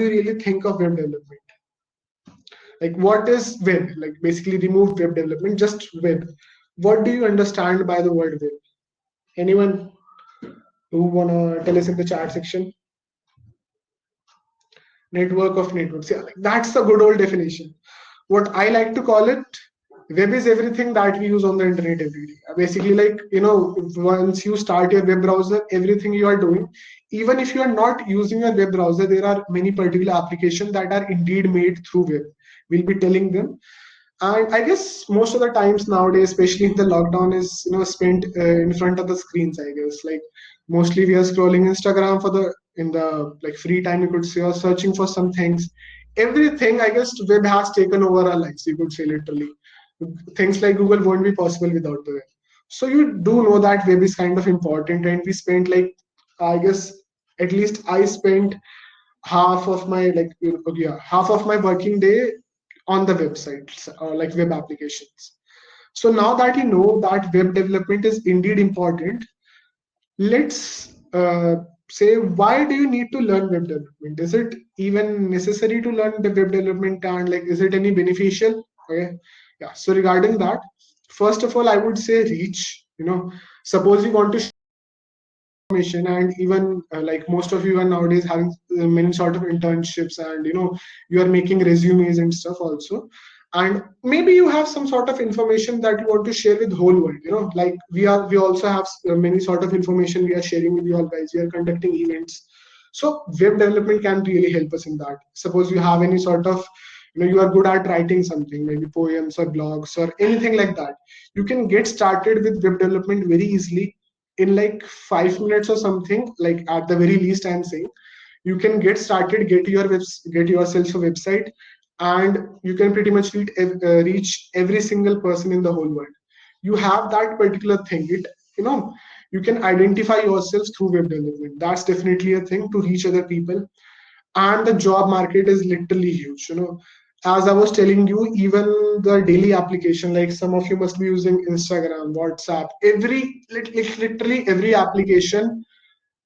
do you really think of web development? Like, what is web? Like, basically remove web development, just web. What do you understand by the word web? Anyone who wanna tell us in the chat section? Network of networks. Yeah, like that's the good old definition. What I like to call it, web is everything that we use on the internet every day. Basically, like, once you start your web browser, everything you are doing, even if you are not using your web browser, there are many particular applications that are indeed made through web. We'll be telling them. And I guess most of the times nowadays, especially if the lockdown is spent in front of the screens, I guess like mostly we are scrolling Instagram for the in the like free time, you could say, or searching for some things. Everything, I guess, web has taken over our lives. You could say literally, things like Google won't be possible without the web. So you do know that web is kind of important, and we spent like, I guess, at least I spent half of my half of my working day on the websites or like web applications. So now that you know that web development is indeed important, let's say, why do you need to learn web development? Is it even necessary to learn the web development, and like is it any beneficial? Okay, yeah. So regarding that, first of all, I would say reach. Suppose you want to information, and even like most of you are nowadays having many sort of internships, and you are making resumes and stuff also, and maybe you have some sort of information that you want to share with whole world. Like we also have many sort of information we are sharing with you all guys. We are conducting events, so web development can really help us in that. Suppose you have any sort of you are good at writing something, maybe poems or blogs or anything like that, you can get started with web development very easily in like 5 minutes or something. Like at the very least, I'm saying you can get started, get yourself a website, and you can pretty much reach every single person in the whole world. You have that particular thing. You know you can identify yourself through web development. That's definitely a thing to reach other people. And the job market is literally huge. As I was telling you, even the daily application, like some of you must be using Instagram, WhatsApp, literally every application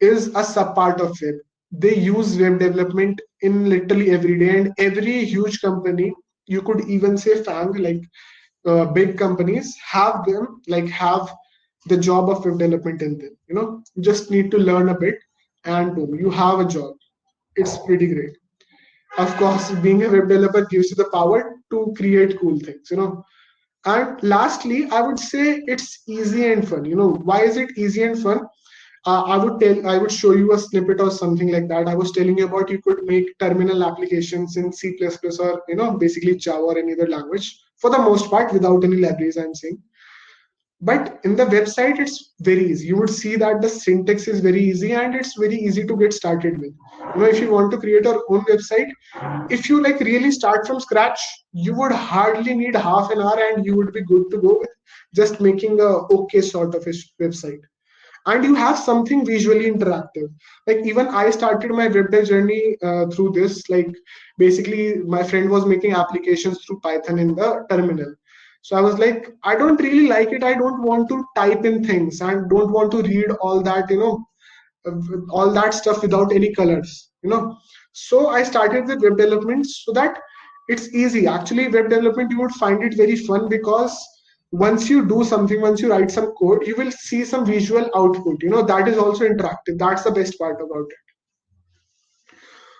is a sub part of web. They use web development in literally every day, and every huge company, you could even say FANG, like big companies, have the job of web development in them. You just need to learn a bit, and boom, you have a job. It's pretty great. Of course, being a web developer gives you the power to create cool things. And lastly, I would say it's easy and fun. Why is it easy and fun? I would show you a snippet or something like that. I was telling you about, you could make terminal applications in C++ or basically Java or any other language for the most part without any libraries, I'm saying. But in the website, it's very easy. You would see that the syntax is very easy, and it's very easy to get started with. If you want to create your own website, if you like really start from scratch, you would hardly need half an hour, and you would be good to go with just making a okay sort of a website. And you have something visually interactive. Like even I started my web dev journey through this. Like basically, my friend was making applications through Python in the terminal. So I was like, I don't really like it. I don't want to type in things and don't want to read all that, all that stuff without any colors. So I started with web development so that it's easy. Actually, web development, you would find it very fun because once you do something, once you write some code, you will see some visual output. That is also interactive. That's the best part about it.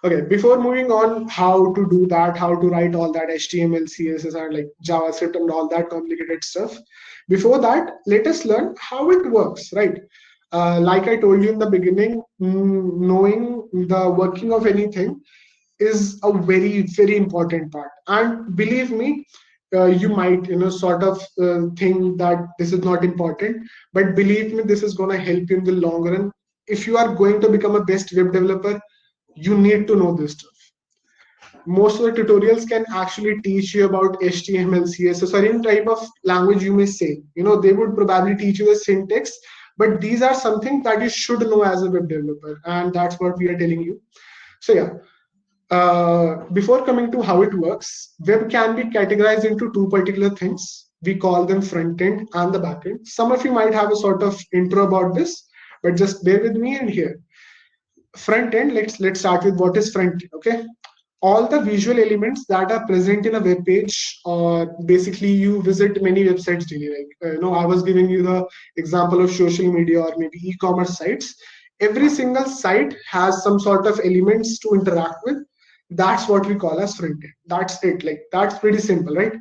Okay, before moving on, how to do that, how to write all that HTML, CSS, and like JavaScript and all that complicated stuff. Before that, let us learn how it works, right? Like I told you in the beginning, knowing the working of anything is a very, very important part. And believe me, you might, sort of think that this is not important, but believe me, this is going to help you in the long run. If you are going to become a best web developer, you need to know this stuff. Most of the tutorials can actually teach you about HTML, CSS, or any type of language you may say. They would probably teach you the syntax, but these are something that you should know as a web developer, and that's what we are telling you. So yeah, before coming to how it works, web can be categorized into two particular things. We call them front end and the back end. Some of you might have a sort of intro about this, but just bear with me and here. Front end, let's start with what is front end. Okay, all the visual elements that are present in a web page, or basically you visit many websites daily. Like I was giving you the example of social media or maybe e-commerce sites. Every single site has some sort of elements to interact with. That's what we call as front end. That's it. Like that's pretty simple, right?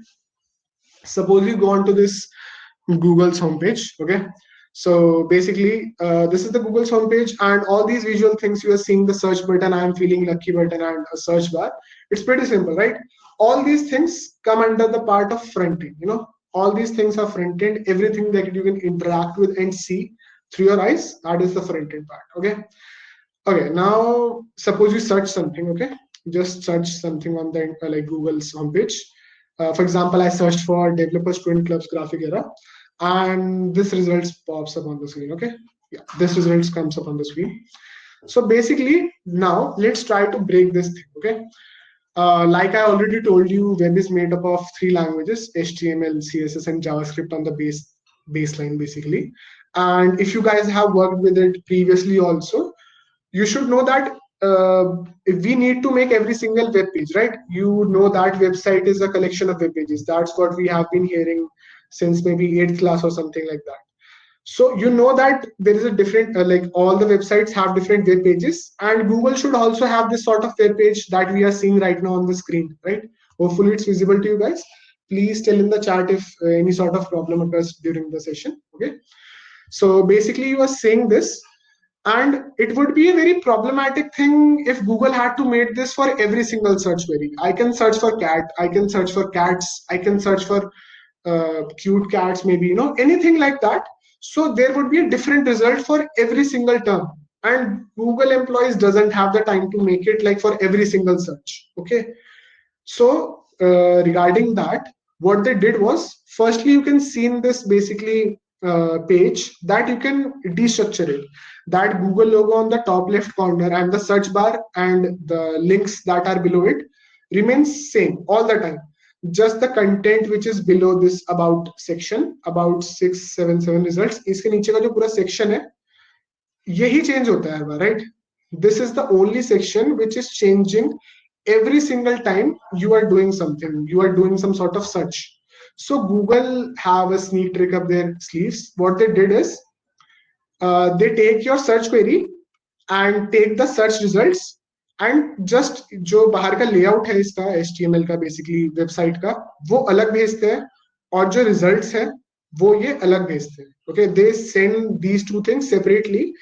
Suppose you go on to this Google's homepage. Okay, so basically this is the Google's homepage, and all these visual things you are seeing, the search button, I am feeling lucky button, and a search bar. It's pretty simple, right? All these things come under the part of front end. All these things are front end. Everything that you can interact with and see through your eyes, that is the front end part. Okay, now suppose you search something. Okay, just search something on the like Google's homepage. For example, I searched for developer student clubs graphic era, and this results pops up on the screen. Okay, yeah, this results comes up on the screen. So basically, now let's try to break this thing. Okay, like I already told you, web is made up of three languages: HTML, CSS, and JavaScript on the baseline basically. And if you guys have worked with it previously also, you should know that if we need to make every single web page, right? You know that website is a collection of web pages. That's what we have been hearing since maybe 8th class or something like that. So you know that there is a different, like all the websites have different web pages, and Google should also have this sort of web page that we are seeing right now on the screen, right? Hopefully it's visible to you guys. Please tell in the chat if any sort of problem occurs during the session. Okay. So basically you are saying this, and it would be a very problematic thing if Google had to make this for every single search query. I can search for cat, I can search for cats, I can search for cute cats, maybe, anything like that. So there would be a different result for every single term. And Google employees doesn't have the time to make it like for every single search. Okay. So regarding that, what they did was, firstly, you can see in this basically page that you can destructure it. That Google logo on the top left corner and the search bar and the links that are below it remains same all the time. Just the content which is below this about section, about 677 results, इसके नीचे का जो पूरा section है यही change होता है हर बार, right? This is the only section which is changing every single time you are doing something, you are doing some sort of search. So Google have a sneak trick up their sleeves. What they did is they take your search query and take the search results and just जो बाहर का layout है इसका HTML का basically website का वो अलग भेजते हैं और जो results है वो ये अलग भेजते हैं. Okay, they send these two things separately,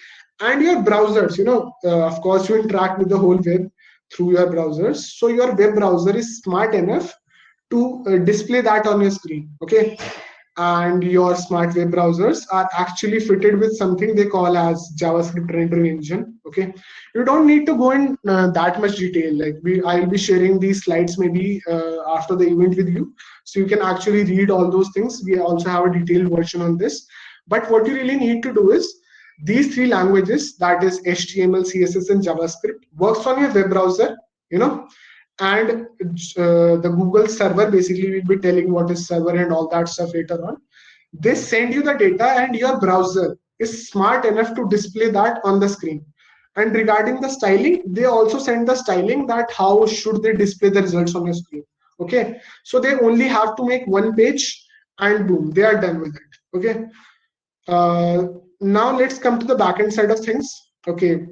and your browsers, of course you interact with the whole web through your browsers. So your web browser is smart enough to display that on your screen. Okay, and your smart web browsers are actually fitted with something they call as JavaScript rendering engine. Okay, you don't need to go in that much detail. Like I'll be sharing these slides maybe after the event with you, so you can actually read all those things. We also have a detailed version on this. But what you really need to do is these three languages, that is HTML, CSS, and JavaScript, works on your web browser, and the Google server basically will be telling what is server and all that stuff later on. They send you the data, and your browser is smart enough to display that on the screen. And regarding the styling, they also send the styling that how should they display the results on your screen. Okay, so they only have to make one page, and boom, they are done with it. Okay. Now let's come to the backend side of things. Okay,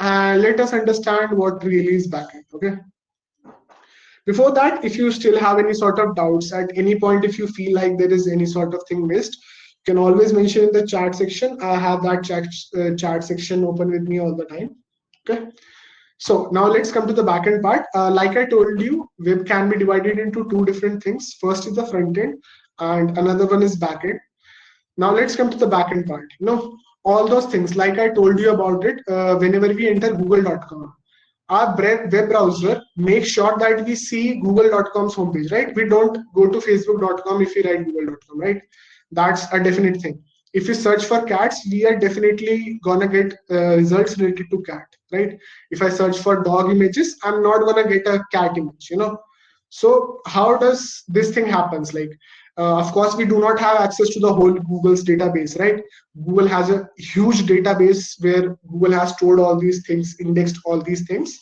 let us understand what really is backend. Okay. Before that, if you still have any sort of doubts at any point, if you feel like there is any sort of thing missed, you can always mention in the chat section. I have that chat section open with me all the time. Okay. So now let's come to the backend part. Like I told you, web can be divided into two different things. First is the front end, and another one is backend. Now let's come to the backend part. All those things, like I told you about it, whenever we enter google.com, our web browser makes sure that we see google.com's homepage, right? We don't go to facebook.com if we write google.com, right? That's a definite thing. If you search for cats, we are definitely gonna get results related to cat, right? If I search for dog images, I'm not gonna get a cat image, So how does this thing happens? Like, of course, we do not have access to the whole Google's database, right? Google has a huge database where Google has stored all these things, indexed all these things.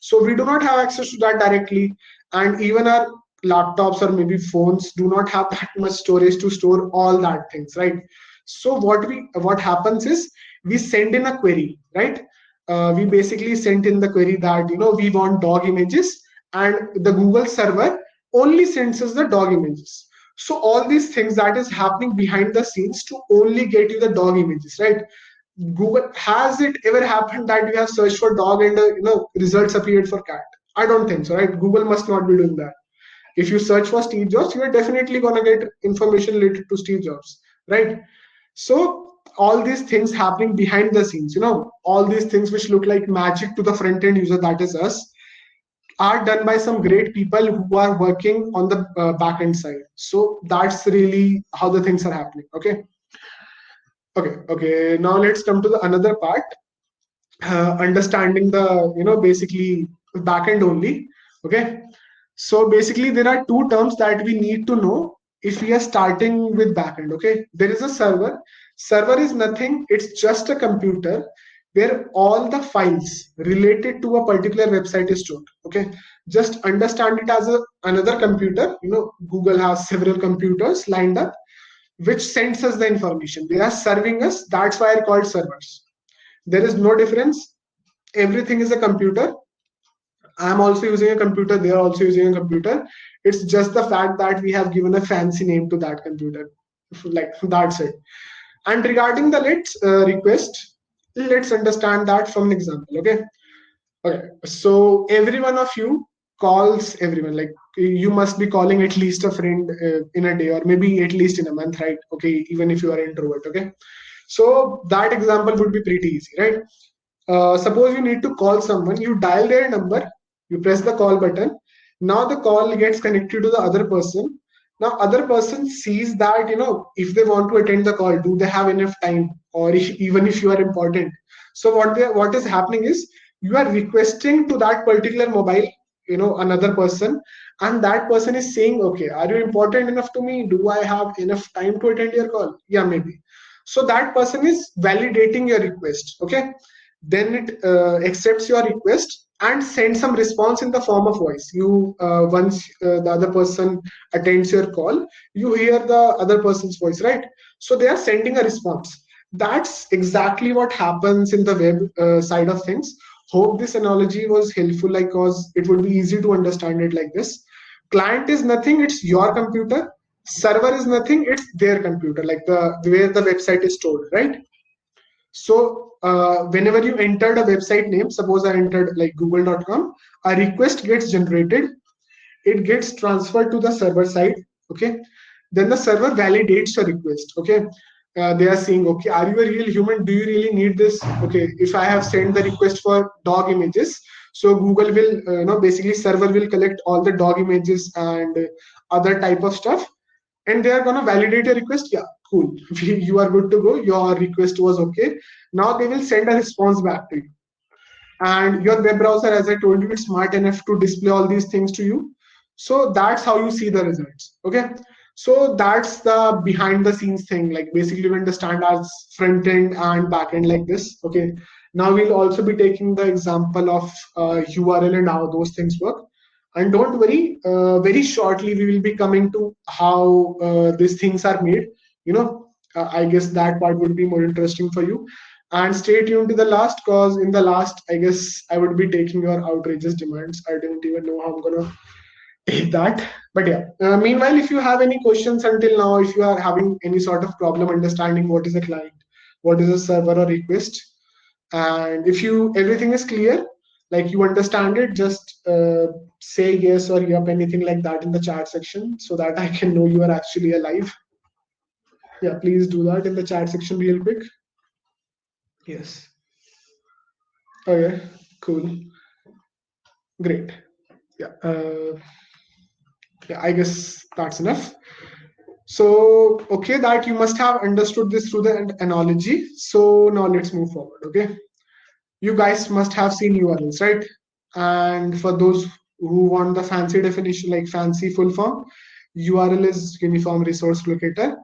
So we do not have access to that directly, and even our laptops or maybe phones do not have that much storage to store all that things, right? So what happens is we send in a query, right? We basically sent in the query that we want dog images, and the Google server only sends us the dog images. So all these things that is happening behind the scenes to only get you the dog images, right? Google, has it ever happened that you have searched for dog and results appeared for cat? I don't think so, right? Google must not be doing that. If you search for Steve Jobs, you are definitely gonna get information related to Steve Jobs, right? So all these things happening behind the scenes, all these things which look like magic to the front end user, that is us, are done by some great people who are working on the back end side. So that's really how the things are happening. Okay. Now let's come to the another part, understanding the basically backend only. Okay, so basically there are two terms that we need to know if we are starting with backend. Okay, there is a server. Server is nothing, it's just a computer where all the files related to a particular website is stored. Okay, just understand it as another computer. Google has several computers lined up which sends us the information. They are serving us, that's why they're called servers. There is no difference. Everything is a computer. I'm also using a computer, they are also using a computer. It's just the fact that we have given a fancy name to that computer. Like, that's it. And regarding the request, let's understand that from an example. Okay, so every one of you calls everyone. Like, you must be calling at least a friend in a day, or maybe at least in a month, right? Okay, even if you are an introvert. Okay, so that example would be pretty easy, right? Suppose you need to call someone, you dial their number, you press the call button. Now the call gets connected to the other person. Now other person sees that if they want to attend the call, do they have enough time, or even if you are important. So what is happening is you are requesting to that particular mobile, another person, and that person is saying, okay, are you important enough to me? Do I have enough time to attend your call? Yeah, maybe. So that person is validating your request. Okay, then it accepts your request and sends some response in the form of voice. You once the other person attends your call, you hear the other person's voice, right? So they are sending a response. That's exactly what happens in the web side of things. Hope this analogy was helpful, like, cause it would be easy to understand it like this. Client is nothing, it's your computer. Server is nothing, it's their computer, like the where the website is stored, right? So whenever you entered a website name, suppose I entered like google.com, a request gets generated, it gets transferred to the server side. Okay, then the server validates your request. Okay, they are saying, okay, are you a real human? Do you really need this? Okay, if I have sent the request for dog images, so Google will, basically server will collect all the dog images and other type of stuff, and they are going to validate your request. Yeah, cool. You are good to go. Your request was okay. Now they will send a response back to you. And your web browser, as I told you, it's smart enough to display all these things to you. So that's how you see the results. Okay. So that's the behind the scenes thing. Like, basically we understand as front end and back end like this. Okay. Now we'll also be taking the example of URL and how those things work. And don't worry, very shortly we will be coming to how these things are made. I guess that part would be more interesting for you. And stay tuned to the last, cause in the last, I guess I would be taking your outrageous demands. I don't even know how I'm gonna take that. But yeah, meanwhile, if you have any questions until now, if you are having any sort of problem understanding what is a client, what is a server or request, and if you everything is clear, like you understand it, just say yes or yup, anything like that in the chat section, so that I can know you are actually alive. Yeah, please do that in the chat section real quick. Yes. Okay, cool. Great. Yeah. Yeah, I guess that's enough. So, okay, that you must have understood this through the analogy. So now let's move forward. Okay. You guys must have seen URLs, right? And for those who want the fancy definition, like fancy full form, URL is Uniform Resource Locator.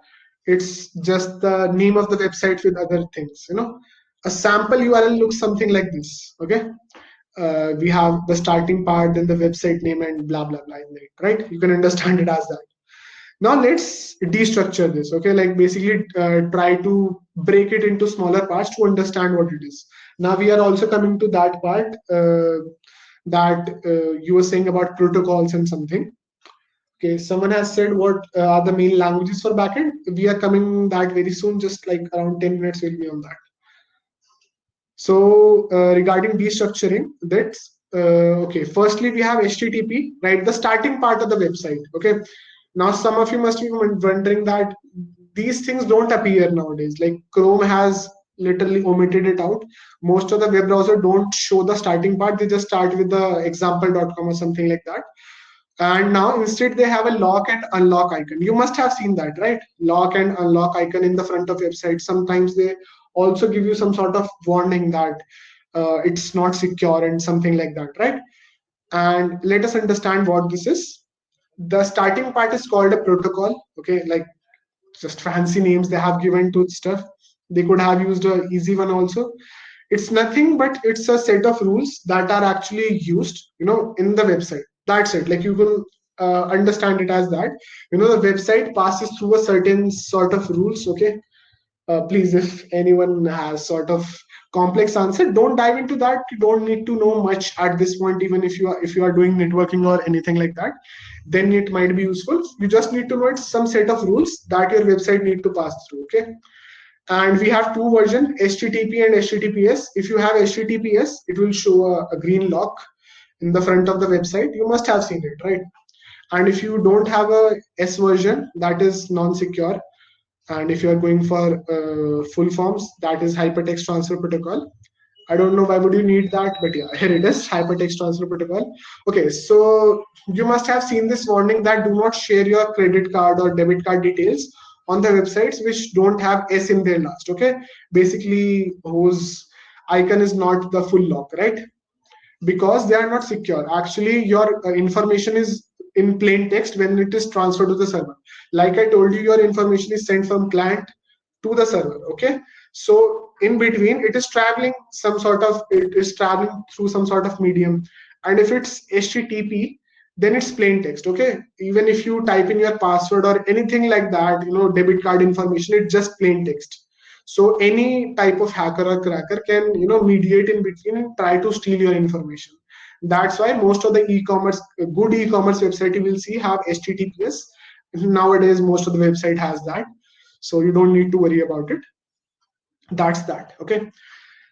It's just the name of the website with other things. A sample URL looks something like this. Okay. we have the starting part, then the website name, and blah blah blah in it, right? You can understand it as that. Now let's destructure this, okay? Like basically try to break it into smaller parts to understand what it is. Now we are also coming to that part that you were saying about protocols and something. Okay, someone has said what are the main languages for backend. We are coming that very soon, just like around 10 minutes will be on that. So regarding destructuring, that's okay. Firstly, we have HTTP, right? The starting part of the website. Okay. Now, some of you must be wondering that these things don't appear nowadays. Like Chrome has literally omitted it out. Most of the web browser don't show the starting part. They just start with the example.com or something like that. And now instead they have a lock and unlock icon. You must have seen that, right? Lock and unlock icon in the front of website. Sometimes they also give you some sort of warning that it's not secure and something like that, right? And let us understand what this is. The starting part is called a protocol, okay? Like just fancy names they have given to stuff. They could have used a easy one also. It's nothing but it's a set of rules that are actually used, in the website. That's it. Like you will understand it as that. The website passes through a certain sort of rules, okay? Please, if anyone has sort of complex answer, don't dive into that. You don't need to know much at this point. Even if you are doing networking or anything like that, then it might be useful. You just need to know it's some set of rules that your website need to pass through, okay? And we have two versions, HTTP and HTTPS. If you have HTTPS, it will show a green lock in the front of the website. You must have seen it, right? And if you don't have a S version, that is non-secure. And if you are going for full forms, that is Hypertext Transfer Protocol. I don't know why would you need that, but yeah, here it is, Hypertext Transfer Protocol. Okay, so you must have seen this warning that do not share your credit card or debit card details on the websites which don't have S in their last, okay? Basically, whose icon is not the full lock, right? Because they are not secure. Actually, your information is in plain text when it is transferred to the server. Like I told you, your information is sent from client to the server, okay? So in between, it is traveling through some sort of medium. And if it's HTTP, then it's plain text, okay? Even if you type in your password or anything like that, debit card information, it's just plain text. So any type of hacker or cracker can mediate in between and try to steal your information. That's why most of the good e-commerce website you will see have HTTPS. Nowadays most of the website has that, so you don't need to worry about it. That's that. Okay,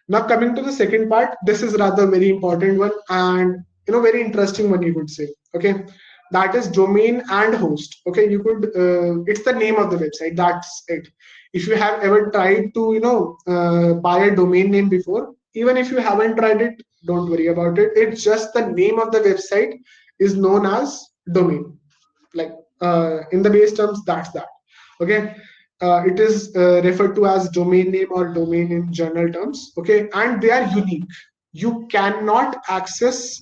now coming to the second part, this is rather very important one, and very interesting one, you could say. Okay, that is domain and host. Okay, you could it's the name of the website, that's it. If you have ever tried to buy a domain name before, even if you haven't tried it, don't worry about it. It's just the name of the website is known as domain. Like in the base terms, that's that. Okay, it is referred to as domain name or domain in general terms. Okay, and they are unique. You cannot access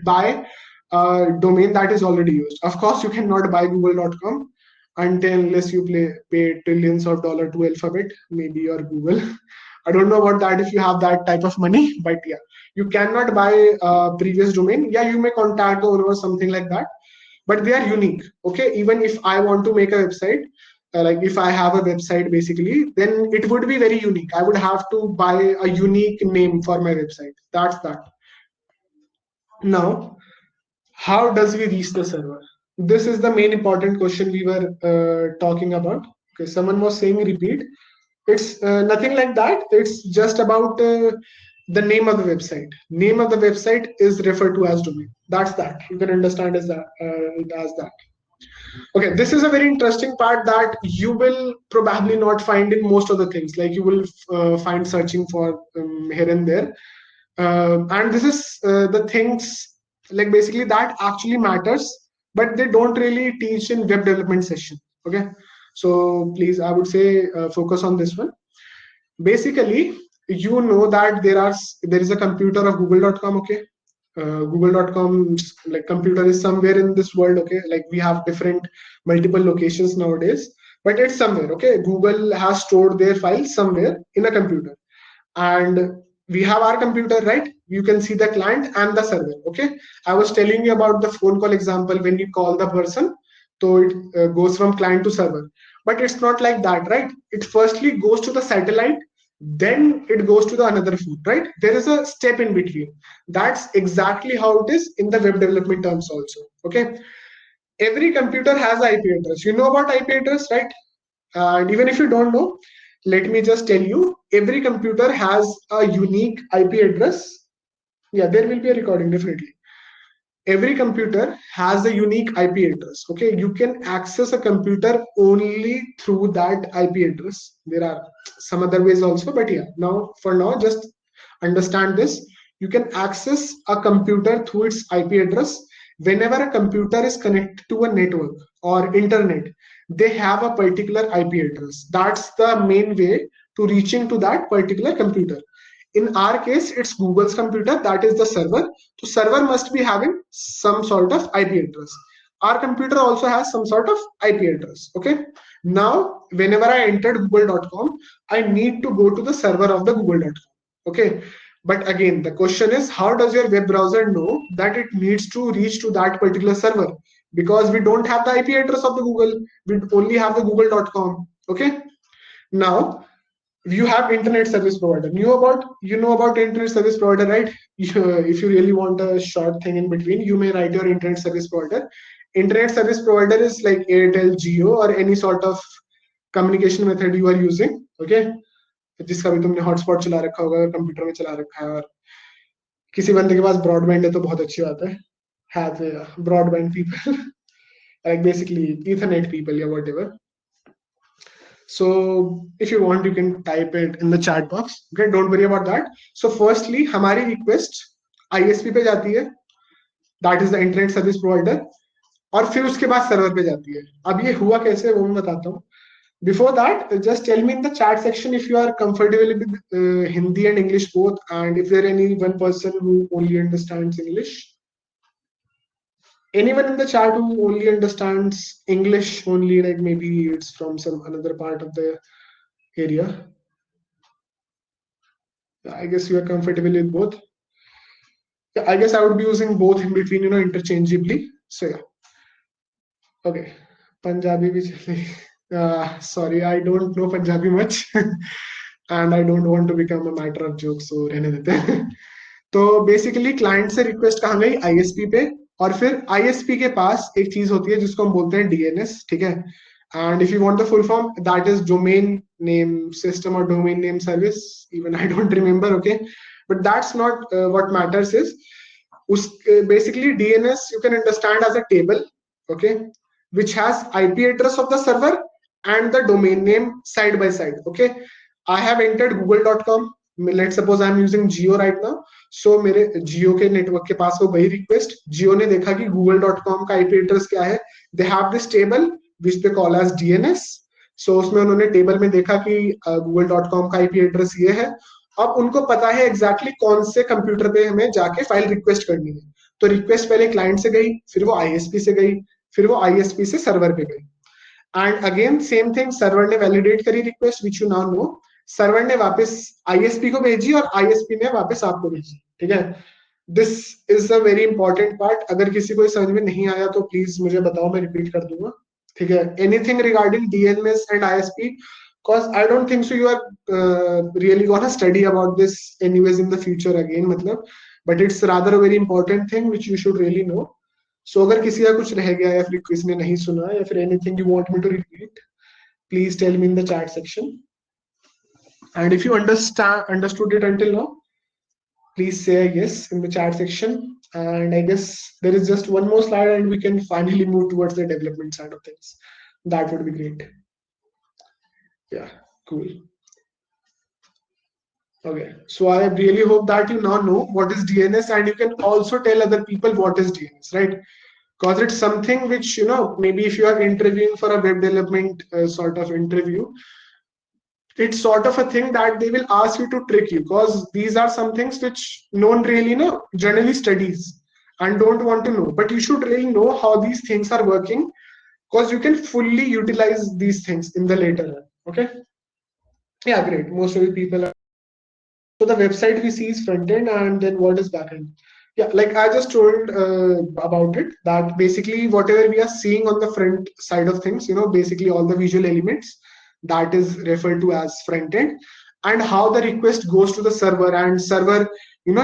buy a domain that is already used. Of course, you cannot buy google.com unless you pay trillions of dollars to Alphabet, maybe, or Google. I don't know about that if you have that type of money, but yeah, you cannot buy a previous domain. Yeah, you may contact the owner or something like that, but they are unique. Okay, even if I want to make a website, like if I have a website basically, then it would be very unique. I would have to buy a unique name for my website. That's that. Now, how does we reach the server? This is the main important question we were talking about. Okay, someone was saying repeat. It's nothing like that. It's just about the name of the website. Name of the website is referred to as domain. That's that. You can understand as that it as that. Okay, this is a very interesting part that you will probably not find in most of the things. Like you will find searching for here and there, and this is the things like basically that actually matters, but they don't really teach in web development session. Okay, so please, I would say focus on this one. Basically, that there is a computer of google.com. Okay, google.com like computer is somewhere in this world. Okay, like we have different multiple locations nowadays, but it's somewhere. Okay, Google has stored their files somewhere in a computer, and we have our computer, right? You can see the client and the server. Okay, I was telling you about the phone call example. When you call the person, so it goes from client to server, but it's not like that, right? It firstly goes to the satellite, then it goes to the another phone, right? There is a step in between. That's exactly how it is in the web development terms also. Okay, every computer has IP address. You know about IP address, right? And even if you don't know, let me just tell you, every computer has a unique IP address. Yeah, there will be a recording, definitely. Every computer has a unique IP address. Okay, you can access a computer only through that IP address. There are some other ways also, but yeah, now for now, just understand this. You can access a computer through its IP address. Whenever a computer is connected to a network or internet, they have a particular IP address. That's the main way to reaching to that particular computer. In our case, it's Google's computer, that is the server. So server must be having some sort of IP address. Our computer also has some sort of IP address. Okay. Now, whenever I entered google.com, I need to go to the server of the google.com. Okay. But again, the question is, how does your web browser know that it needs to reach to that particular server? Because we don't have the IP address of the Google, we only have the google.com. Okay. Now, you have internet service provider. You know about internet service provider, right? If you really want a short thing in between, you may write your internet service provider. Internet service provider is like Airtel, Jio, or any sort of communication method you are using. Okay, जिसका भी तुमने hotspot चला रखा होगा, computer में चला रखा है, और किसी बंदे के पास ब्रॉडबैंड है तो बहुत अच्छी बात है. Have broadband people like basically Ethernet people, yeah, whatever. So if you want, you can type it in the chat box. Okay, don't worry about that. So firstly, हमारी request ISP पे जाती है, that is the internet service provider, और फिर उसके बाद server पे जाती है. अब ये हुआ कैसे वो मैं बताता हूँ. Before that, just tell me in the chat section if you are comfortable with Hindi and English both, and if there any one person who only understands English. Anyone in the chat who only understands English only, like maybe it's from some another part of the area. I guess you are comfortable with both. Yeah, I guess I would be using both in between, interchangeably. So yeah. Okay. Punjabi bhi chale. Sorry, I don't know Punjabi much. And I don't want to become a matter of joke, so रहने देते हैं. तो basically client से request कहाँ गई, ISP पे, और फिर आईएसपी के पास एक चीज होती है जिसको हम बोलते हैं डीएनएस. ठीक है. And if you want the full form, that is domain name system or domain name service. Even I don't remember. Okay, but that's not what matters. Is basically DNS you can understand as a table. Okay, which has IP address of the server and the domain name side by side. Okay, I have entered google.com. Let's suppose I'm using Jio right now. So मेरे Jio के network के पास वो वही request, Jio ने देखा कि google.com का IP address क्या है. They have this table which they call as DNS. So उसमें उन्होंने टेबल में देखा कि google.com का IP एड्रेस ये है. अब उनको पता है एग्जैक्टली कौन से कंप्यूटर पे हमें जाके फाइल रिक्वेस्ट करनी है. तो रिक्वेस्ट पहले क्लाइंट से गई, फिर वो आईएसपी से गई, फिर वो आईएसपी से सर्वर पे गई. And again same thing, server ने वैलिडेट करी request which you now know. Server ने वापस आईएसपी को भेजी और आईएसपी ने वापस आपको भेजी. ठीक है. This is a very important part. अगर किसी को समझ में नहीं आया तो प्लीज मुझे बताओ, मैं रिपीट कर दूंगा. ठीक है. Anything regarding DNS and ISP, because I don't think so you are really gonna study about this anyways in the future again, मतलब, but it's rather a very important thing which you should really know. So अगर किसी का कुछ रह गया या फिर किसी ने नहीं सुना या फिर anything you want me to repeat, please tell me in the chat section. And if you understood it until now, please say yes in the chat section. And I guess there is just one more slide and we can finally move towards the development side of things. That would be great. Yeah, cool. Okay, so I really hope that you now know what is DNS, and you can also tell other people what is DNS, right? Because it's something which, maybe if you are interviewing for a web development sort of interview, it's sort of a thing that they will ask you to trick you, because these are some things which no one really generally studies and don't want to know, but you should really know how these things are working, because you can fully utilize these things in the later run. Okay, yeah, great. Most of the people are So the website we see is front end, and then what is back end? Yeah, like I just told about it, that basically whatever we are seeing on the front side of things, basically all the visual elements, that is referred to as front end, and how the request goes to the server, and server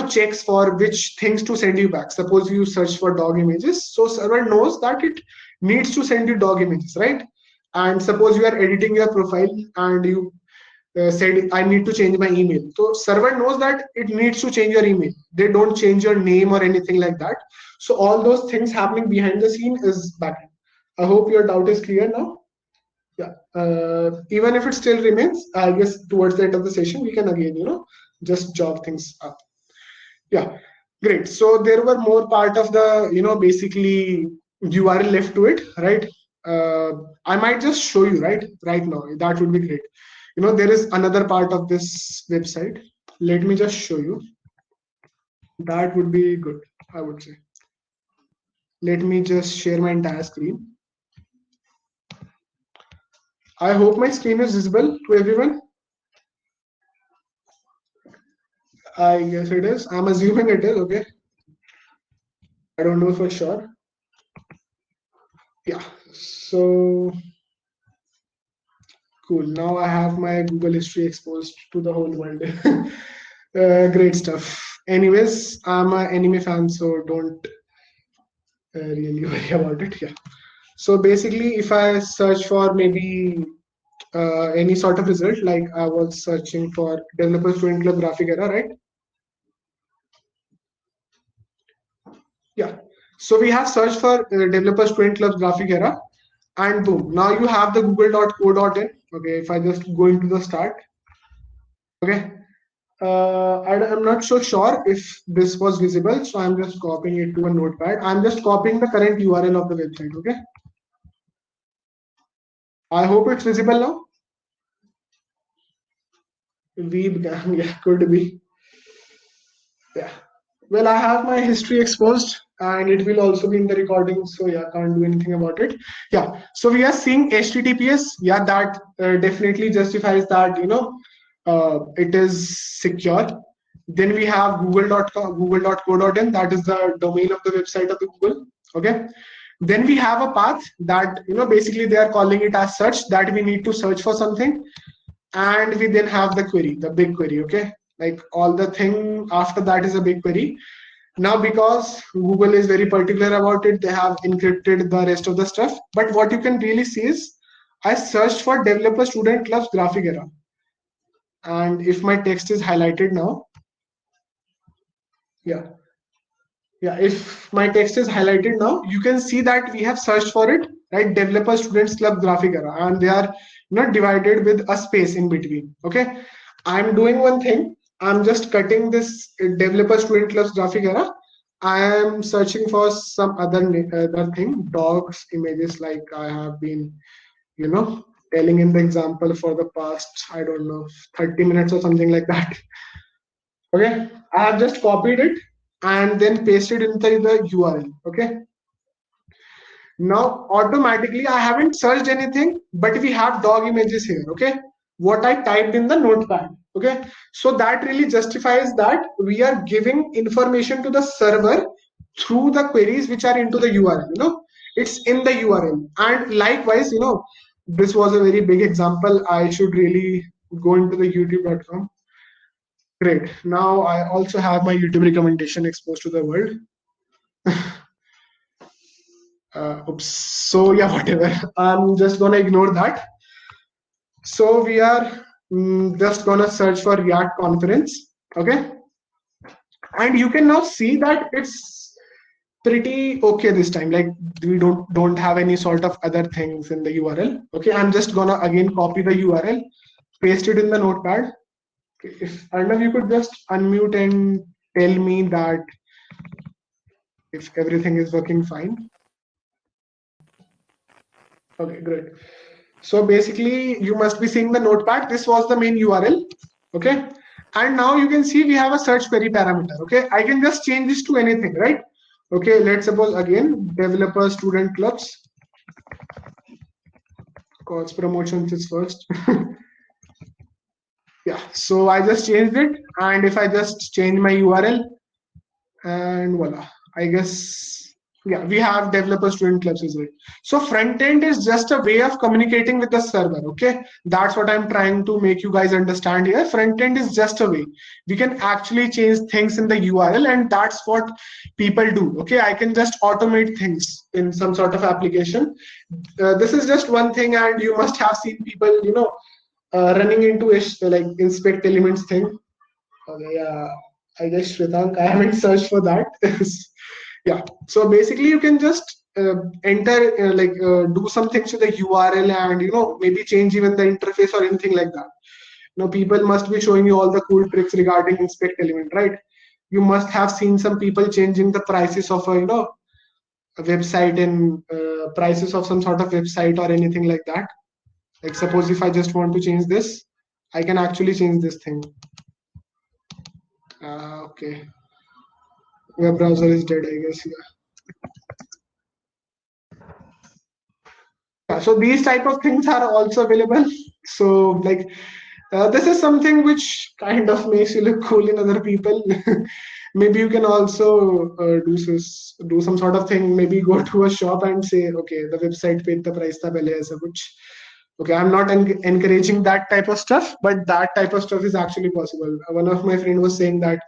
checks for which things to send you back. Suppose you search for dog images, so server knows that it needs to send you dog images, right? And suppose you are editing your profile and you said I need to change my email. So server knows that it needs to change your email. They don't change your name or anything like that. So all those things happening behind the scene is backend. I hope your doubt is clear now. Yeah. Even if it still remains, I guess towards the end of the session we can again just jog things up. Yeah. Great. So there were more part of the basically URL left to it, right? I might just show you right now. That would be great. There is another part of this website. Let me just show you. That would be good, I would say. Let me just share my entire screen. I hope my screen is visible to everyone. I guess it is. I'm assuming it is. Okay. I don't know for sure. Yeah. So cool. Now I have my Google history exposed to the whole world. Great stuff. Anyways, I'm an anime fan, so don't really worry about it. Yeah. So basically, if I search for maybe any sort of result, like I was searching for Developer Student Club Graphic Era, right? Yeah. So we have searched for Developer Student Club Graphic Era, and boom, now you have the google.co.in. Okay, if I just go into the start, okay. I'm not so sure if this was visible, so I'm just copying it to a notepad. I'm just copying the current URL of the website, okay? I hope it's visible now. Weebgam, yeah, could be. Yeah. Well, I have my history exposed and it will also be in the recording. So yeah, can't do anything about it. Yeah. So we are seeing HTTPS. Yeah, that definitely justifies that, it is secure. Then we have google.com, google.co.in. That is the domain of the website of the Google. Okay. Then we have a path that, basically they are calling it as such, that we need to search for something. And we then have the query, the big query. Okay. Like all the thing after that is a big query. Now, because Google is very particular about it, they have encrypted the rest of the stuff. But what you can really see is I searched for Developer Student Clubs Graphic Era. And if my text is highlighted now, yeah, if my text is highlighted now, you can see that we have searched for it, right? Developer Students Club Graphic Era, and they are not divided with a space in between. Okay, I'm doing one thing. I'm just cutting this Developer Student Clubs Graphic Era. I am searching for some other thing, dogs images, like I have been, telling in the example for the past, I don't know, 30 minutes or something like that. Okay, I have just copied it and then pasted inside the URL. Okay, now automatically I haven't searched anything, but we have dog images here. Okay, what I typed in the notepad. Okay, so that really justifies that we are giving information to the server through the queries which are into the URL. It's in the URL. And likewise, this was a very big example. I should really go into the youtube.com. Great. Now I also have my YouTube recommendation exposed to the world. Oops. So yeah, whatever. I'm just gonna ignore that. So we are just gonna search for React conference. Okay. And you can now see that it's pretty okay this time. Like we don't have any sort of other things in the URL. Okay. I'm just gonna again copy the URL, paste it in the notepad. If Arnav, you could just unmute and tell me that if everything is working fine. Okay, great. So basically, you must be seeing the notepad. This was the main URL. Okay. And now you can see we have a search query parameter. Okay. I can just change this to anything, right? Okay. Let's suppose again, developer student clubs. Cause promotions is first. Yeah, so I just changed it, and if I just change my URL, and voila, I guess, yeah, we have developer student clubs as well. So front end is just a way of communicating with the server. Okay, that's what I'm trying to make you guys understand here. Front end is just a way we can actually change things in the URL, and that's what people do. Okay, I can just automate things in some sort of application. This is just one thing, and you must have seen people, running into like inspect elements thing. Okay, yeah, I guess Shwetank, I haven't searched for that. Yeah, so basically you can just enter, do some things to the URL, and maybe change even the interface or anything like that. People must be showing you all the cool tricks regarding inspect element, right? You must have seen some people changing the prices of a website, and prices of some sort of website or anything like that. Like suppose if I just want to change this, I can actually change this thing. Okay, web browser is dead, I guess. Yeah, so these type of things are also available. So like, this is something which kind of makes you look cool in other people. Maybe you can also do some sort of thing. Maybe go to a shop and say, okay, the website paid the price tha pehle aisa kuch. Okay, I'm not encouraging that type of stuff, but that type of stuff is actually possible. One of my friend was saying that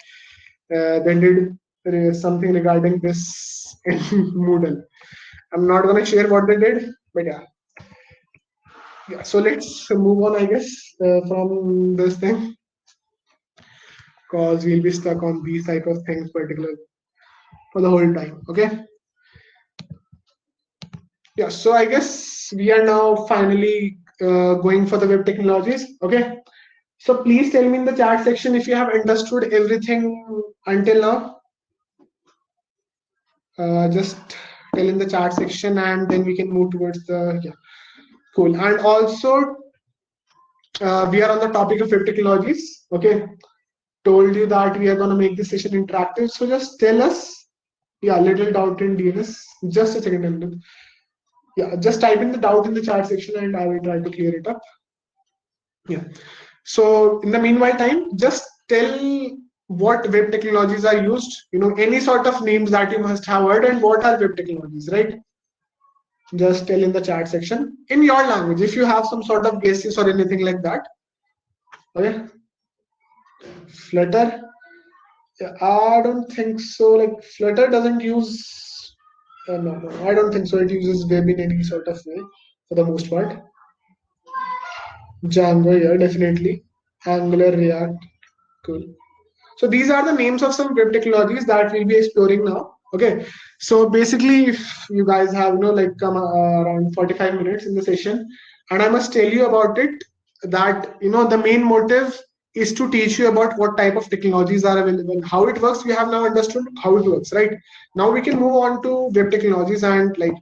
they did something regarding this in Moodle. I'm not gonna share what they did, but yeah. Yeah, so let's move on, I guess, from this thing, because we'll be stuck on these type of things particular for the whole time. Okay. Yeah, so I guess we are now finally going for the web technologies. Okay. So please tell me in the chat section if you have understood everything until now. Just tell in the chat section, and then we can move towards the, yeah, cool. And also, we are on the topic of web technologies. Okay. Told you that we are going to make this session interactive. So just tell us, yeah, little doubt in DNS. Just a second, Emily. Yeah, just type in the doubt in the chat section, and I will try to clear it up. Yeah. So in the meanwhile time, just tell what web technologies are used, any sort of names that you must have heard, and what are web technologies, right? Just tell in the chat section in your language if you have some sort of guesses or anything like that. Okay. Flutter. Yeah, I don't think so. Like Flutter doesn't use. No, I don't think so. It uses web in any sort of way for the most part. Django, yeah, definitely. Angular, React, cool. So these are the names of some web technologies that we'll be exploring now. Okay. So basically, if you guys have like come around 45 minutes in the session, and I must tell you about it, that the main motive is to teach you about what type of technologies are available, how it works. We have now understood how it works, right? Now we can move on to web technologies, and like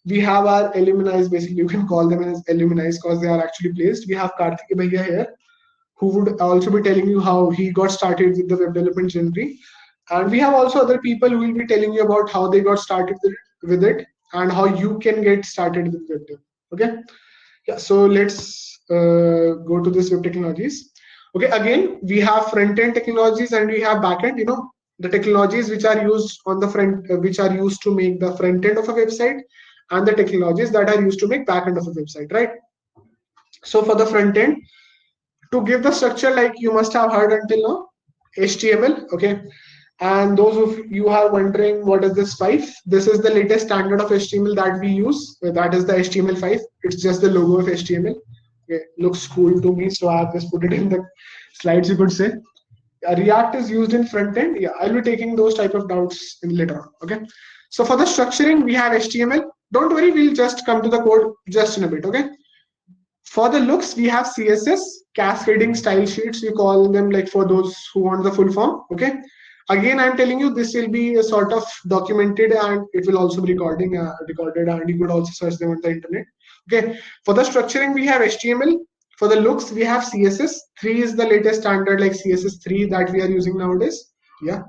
we have our alumni. Basically, you can call them as alumni because they are actually placed. We have Karthik Bhaiya here, who would also be telling you how he got started with the web development journey. And we have also other people who will be telling you about how they got started with it, and how you can get started with web dev. Okay. Yeah. So let's go to this web technologies. Okay. Again, we have front end technologies and we have back end. The technologies which are used on the front, which are used to make the front end of a website, and the technologies that are used to make back end of a website, right? So for the front end, to give the structure, like you must have heard until now, HTML. Okay. And those of you are wondering what is this 5, this is the latest standard of HTML that we use. That is the HTML5. It's just the logo of HTML. Okay. Looks cool to me, so I've just put it in the slides, you could say. React is used in front end. Yeah, I'll be taking those type of doubts in later on. Okay. So for the structuring, we have HTML. Don't worry, we'll just come to the code just in a bit. Okay. For the looks, we have CSS, cascading style sheets. We call them, like, for those who want the full form. Okay. Again, I'm telling you, this will be a sort of documented, and it will also be recorded, and you could also search them on the internet. Okay. For the structuring, we have HTML. For the looks, we have CSS. 3 is the latest standard, like CSS3 that we are using nowadays. Yeah.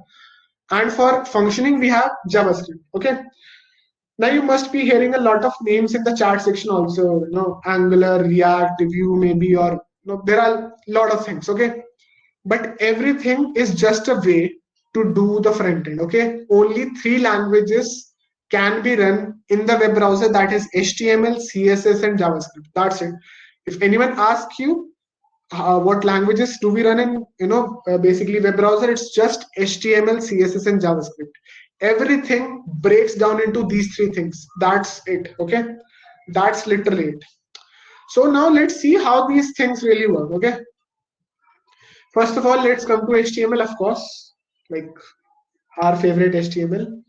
And for functioning, we have JavaScript. Okay. Now you must be hearing a lot of names in the chat section also, Angular, React, Vue maybe, or there are a lot of things, okay? But everything is just a way to do the front end, okay? Only three languages can be run in the web browser, that is HTML, CSS, and JavaScript. That's it. If anyone asks you what languages do we run in, basically web browser, it's just HTML, CSS, and JavaScript. Everything breaks down into these three things. That's it, okay? That's literally it. So now let's see how these things really work, okay? First of all, let's come to HTML, of course, like our favorite HTML.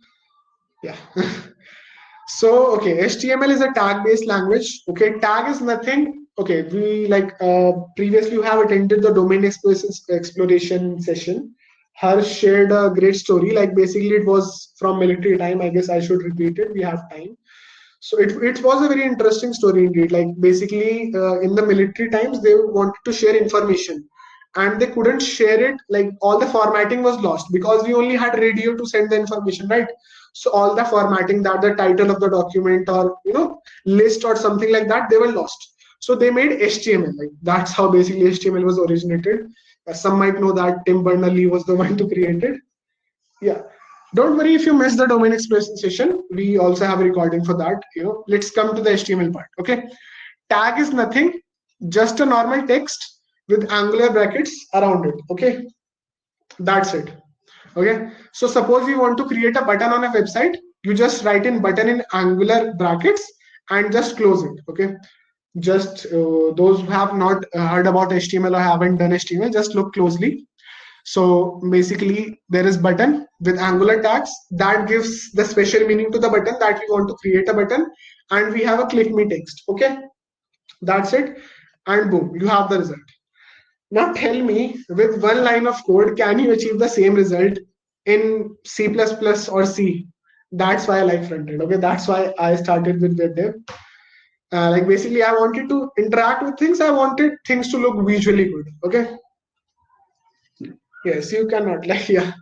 Yeah. So, okay, HTML is a tag-based language. Okay, tag is nothing. Okay, we previously you have attended the domain exploration session. Her shared a great story. Like basically, it was from military time. I guess I should repeat it. We have time. So it was a very interesting story indeed. Like basically, in the military times, they wanted to share information, and they couldn't share it. Like all the formatting was lost because we only had radio to send the information, right? So all the formatting, that the title of the document or list or something like that, they were lost. So they made HTML. Like that's how basically HTML was originated. Some might know that Tim Berners-Lee was the one to create it. Yeah. Don't worry if you missed the domain exploration session. We also have a recording for that. Let's come to the HTML part. Okay. Tag is nothing, just a normal text with angular brackets around it. Okay. That's it. Okay. So suppose you want to create a button on a website, you just write in button in angular brackets and just close it. Okay. Just those who have not heard about HTML or haven't done HTML, just look closely. So basically there is button with angular tags that gives the special meaning to the button that we want to create a button, and we have a click me text. Okay, that's it, and boom, you have the result. Now tell me, with one line of code, can you achieve the same result in C++ or C? That's why I like frontend. Okay, that's why I started with web dev. Like basically, I wanted to interact with things. I wanted things to look visually good. Okay. Yes, you cannot. Like yeah,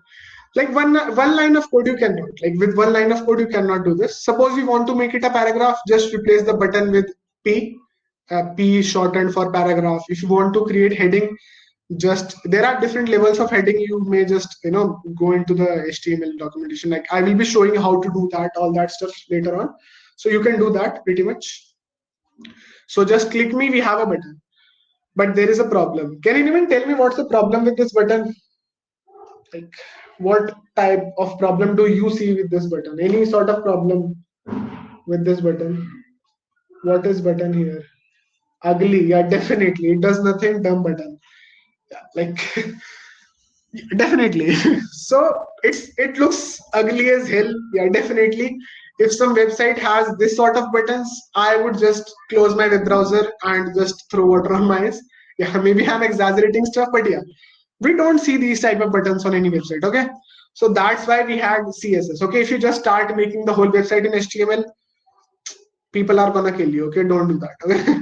like one line of code you cannot. Like with one line of code you cannot do this. Suppose you want to make it a paragraph, just replace the button with P. P is shortened for paragraph. If you want to create heading, just there are different levels of heading. You may just go into the HTML documentation. Like I will be showing you how to do that, all that stuff later on. So you can do that pretty much. So just click me. We have a button, but there is a problem. Can anyone tell me what's the problem with this button? Like what type of problem do you see with this button? Any sort of problem with this button? What is button here? Ugly. Yeah, definitely it does nothing. Dumb button. Yeah, like definitely. So it looks ugly as hell. Yeah, definitely. If some website has this sort of buttons, I would just close my web browser and just throw water on my eyes. Yeah, maybe I'm exaggerating stuff, but yeah, we don't see these type of buttons on any website. Okay, so that's why we had CSS. Okay, if you just start making the whole website in HTML, people are gonna kill you. Okay, don't do that. Okay.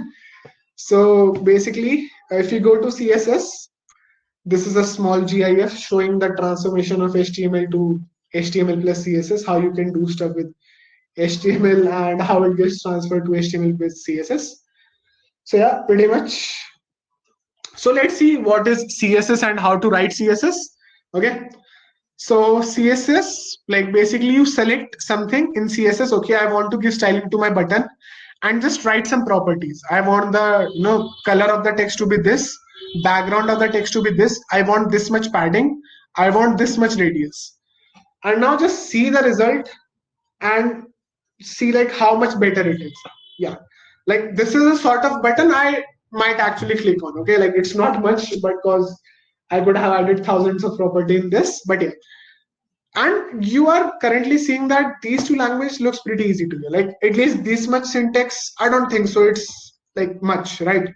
So basically, if you go to CSS, this is a small GIF showing the transformation of HTML to HTML plus CSS, how you can do stuff with HTML and how it gets transferred to HTML with CSS. So yeah, pretty much. So let's see what is CSS and how to write CSS. Okay. So CSS, like basically you select something in CSS. Okay, I want to give styling to my button and just write some properties. I want the color of the text to be this, background of the text to be this. I want this much padding. I want this much radius. And now just see the result and see like how much better it is. Yeah, like this is a sort of button I might actually click on. Okay, like it's not much because I could have added thousands of property in this, but yeah. And you are currently seeing that these two languages looks pretty easy to you. Like at least this much syntax, I don't think so. It's like much, right?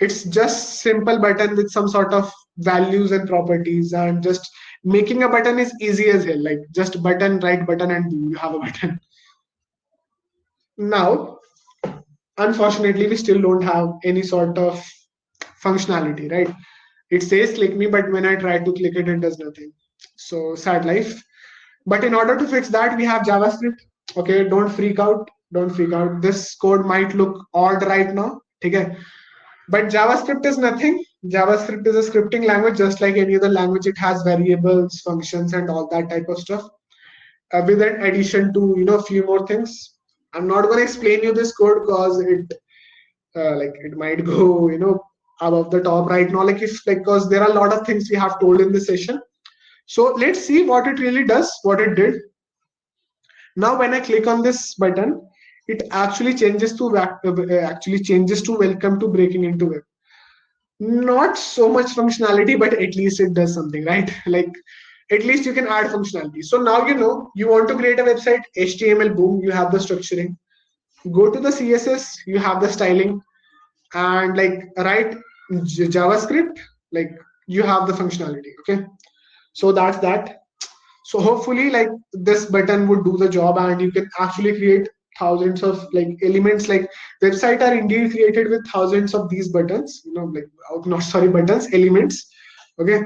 It's just simple button with some sort of values and properties, and just making a button is easy as hell. Like just button, right button, and boom, you have a button. Now, unfortunately, we still don't have any sort of functionality, right? It says click me, but when I try to click it, it does nothing. So sad life. But in order to fix that, we have JavaScript. Okay, don't freak out. Don't freak out. This code might look odd right now. Okay, But JavaScript is nothing. JavaScript is a scripting language, just like any other language. It has variables, functions, and all that type of stuff. With an addition to a few more things. I'm not going to explain you this code because it might go above the top right now. Because there are a lot of things we have told in this session. So let's see what it really does, what it did. Now when I click on this button, it actually changes to welcome to breaking into web. Not so much functionality, but at least it does something, right? Like at least you can add functionality. So now you want to create a website, HTML, boom, you have the structuring. Go to the CSS, you have the styling, and write JavaScript, like you have the functionality. Okay, so that's that. So hopefully this button would do the job, and you can actually create thousands of elements. Like website are indeed created with thousands of these buttons, not sorry, buttons, elements. Okay,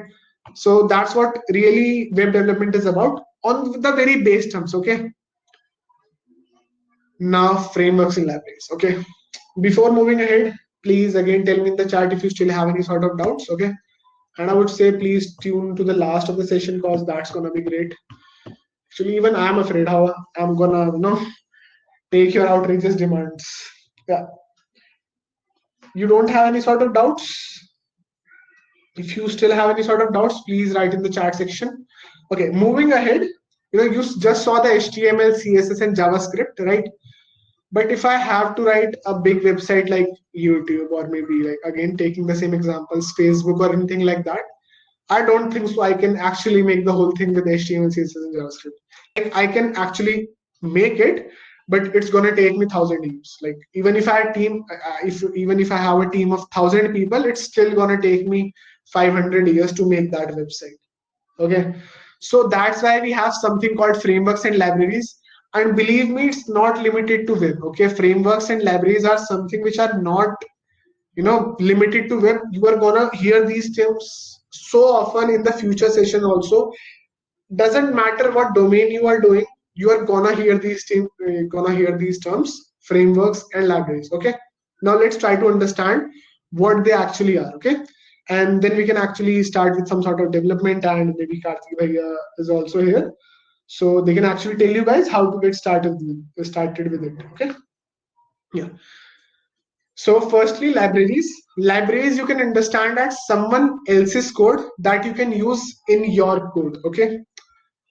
so that's what really web development is about on the very base terms. Okay, now frameworks and libraries. Okay, before moving ahead, please again tell me in the chat if you still have any sort of doubts. Okay, and I would say please tune to the last of the session because that's gonna be great. Actually, even I'm afraid how I'm gonna take your outrageous demands. Yeah, you don't have any sort of doubts? If you still have any sort of doubts, please write in the chat section. Okay, moving ahead, you just saw the HTML, CSS, and JavaScript, right? But if I have to write a big website like YouTube, or maybe again taking the same examples, Facebook or anything like that, I don't think so I can actually make the whole thing with HTML, CSS, and JavaScript. I can actually make it, but it's gonna take me 1,000 years. Like even if I have a team of 1,000 people, it's still gonna take me 500 years to make that website. Okay, so that's why we have something called frameworks and libraries. And believe me, it's not limited to web. Okay, frameworks and libraries are something which are not limited to web. You are gonna hear these terms so often in the future session also. Doesn't matter what domain you are doing, you are gonna hear these terms, frameworks and libraries. Okay, now let's try to understand what they actually are. Okay, and then we can actually start with some sort of development, and maybe Karthik Bhaiya is also here, so they can actually tell you guys how to get started with it. Okay, yeah. So firstly, libraries. Libraries you can understand as someone else's code that you can use in your code. Okay,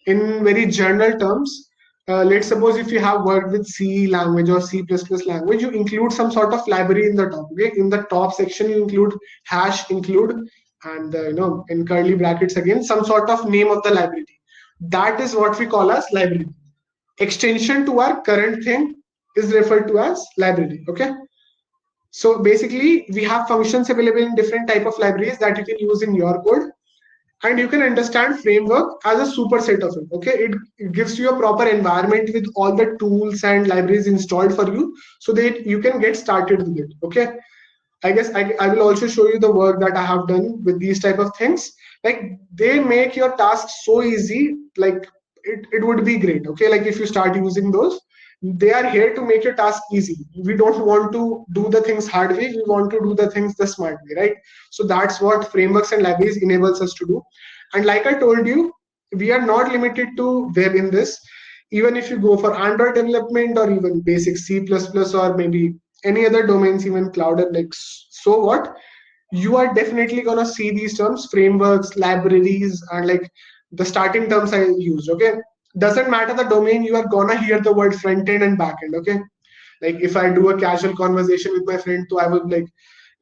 in very general terms, let's suppose if you have worked with C language or C++ language, you include some sort of library in the top. Okay, in the top section you include hash include, and in curly brackets again some sort of name of the library. That is what we call as library. Extension to our current thing is referred to as library. Okay, so basically we have functions available in different type of libraries that you can use in your code, and you can understand framework as a superset of it. Okay, it gives you a proper environment with all the tools and libraries installed for you so that you can get started with it. Okay, I guess I will also show you the work that I have done with these type of things. Like they make your task so easy, like it would be great. Okay, like if you start using those, they are here to make your task easy. We don't want to do the things hard way, we want to do the things the smart way, right? So that's what frameworks and libraries enables us to do. And like I told you, we are not limited to web in this. Even if you go for Android development or even basic C++ or maybe any other domains, even cloud and so what, you are definitely gonna see these terms, frameworks, libraries, and the starting terms I used. Okay, doesn't matter the domain, you are gonna hear the word front end and back end. Okay, like if I do a casual conversation with my friend, तो I would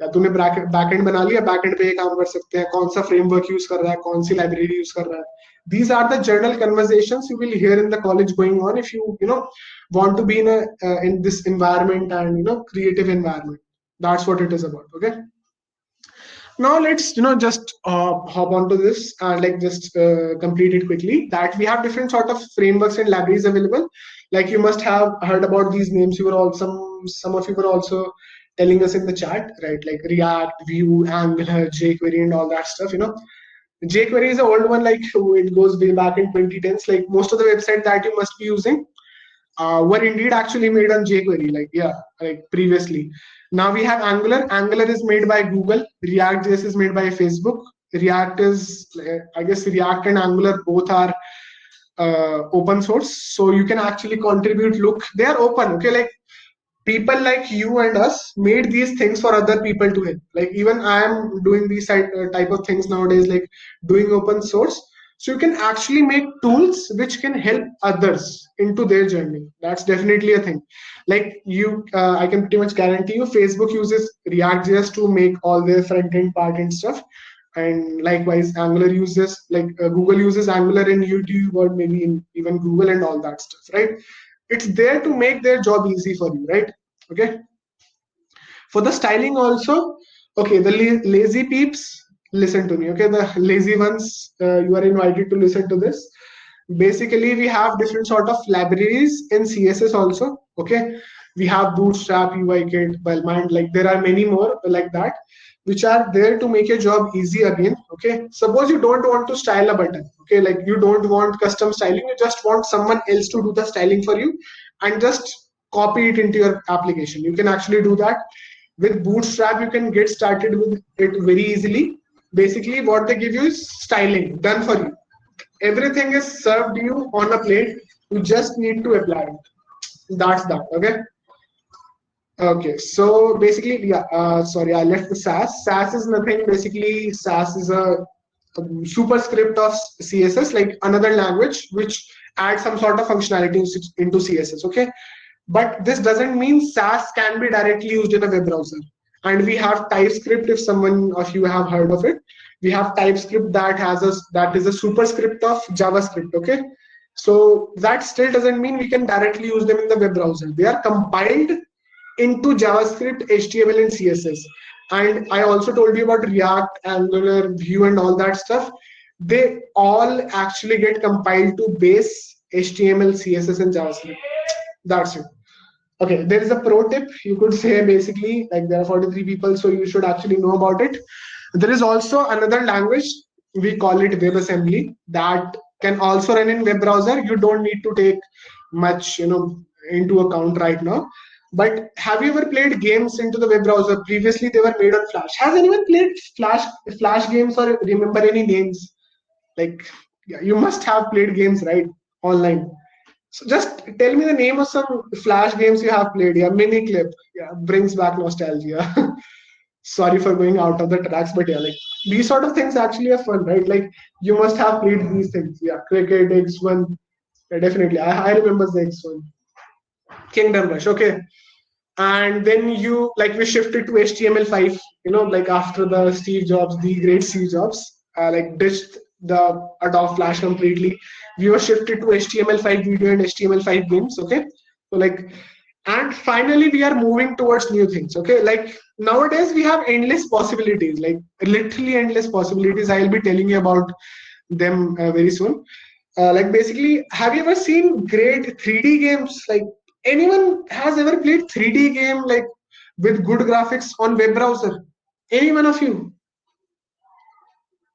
या तूने back and बना लिया, back and पे ये काम कर सकते हैं, कौन सा फ्रेमवर्क यूज कर रहा है, कौन सी लाइब्रेरी यूज कर रहा है. These are the general conversations you will hear in the college going on if you want to be in this environment and creative environment. That's what it is about. Okay, now let's just hop onto this and just complete it quickly, that we have different sort of frameworks and libraries available. Like you must have heard about these names. You were also some of you were also telling us in the chat, right? Like React, Vue, Angular, jQuery, and all that stuff. jQuery is an old one, like it goes way back in 2010s. Like most of the website that you must be using were indeed actually made on jQuery, like previously. Now we have Angular. Angular is made by Google. React.js is made by Facebook. React is, I guess, React and Angular both are open source, so you can actually contribute. Look, they are open. Okay, like people like you and us made these things for other people to help. Like even I am doing these type of things nowadays, like doing open source. So you can actually make tools which can help others into their journey. That's definitely a thing. Like I can pretty much guarantee you, Facebook uses React.js to make all their front end part and stuff. And likewise, Angular uses Google uses Angular in YouTube or maybe in even Google and all that stuff, right? It's there to make their job easy for you, right? Okay. For the styling also, okay, the lazy peeps, listen to me. Okay, the lazy ones, you are invited to listen to this. Basically, we have different sort of libraries in CSS also. Okay, we have Bootstrap, UIKit, Wellmind, like there are many more like that, which are there to make your job easy again. Okay, suppose you don't want to style a button. Okay, like you don't want custom styling, you just want someone else to do the styling for you and just copy it into your application. You can actually do that. With Bootstrap, you can get started with it very easily. Basically, what they give you is styling done for you. Everything is served you on a plate. You just need to apply it. That's that. Okay. Okay. So basically, yeah. Sorry, I left the Sass. Sass is nothing. Basically, Sass is a superscript of CSS, like another language which adds some sort of functionality into CSS. Okay. But this doesn't mean Sass can be directly used in a web browser. And we have TypeScript, if someone of you have heard of it. We have TypeScript that is a superscript of JavaScript, okay? So that still doesn't mean we can directly use them in the web browser. They are compiled into JavaScript, HTML, and CSS. And I also told you about React, Angular, Vue, and all that stuff. They all actually get compiled to base HTML, CSS, and JavaScript. That's it. Okay, there is a pro tip. You could say basically, like there are 43 people, so you should actually know about it. There is also another language, we call it WebAssembly, that can also run in web browser. You don't need to take much, into account right now. But have you ever played games into the web browser? Previously, they were made on Flash. Has anyone played Flash games or remember any names? Like, yeah, you must have played games, right? Online. So just tell me the name of some Flash games you have played. Yeah, mini clip. Yeah, brings back nostalgia. Sorry for going out of the tracks, but yeah, like these sort of things actually are fun, right? Like you must have played these things. Yeah, Cricket, X1. Yeah, definitely. I remember the X1. Kingdom Rush. Okay. And then we shifted to HTML5, like after the Steve Jobs, the great Steve Jobs, like ditched the Adobe Flash completely. We were shifted to HTML5 video and HTML5 games. Okay. So like, and finally we are moving towards new things. Okay. Like nowadays we have endless possibilities, like literally endless possibilities. I'll be telling you about them very soon. Like basically, have you ever seen great 3D games? Like anyone has ever played 3D game like with good graphics on web browser? Any one of you?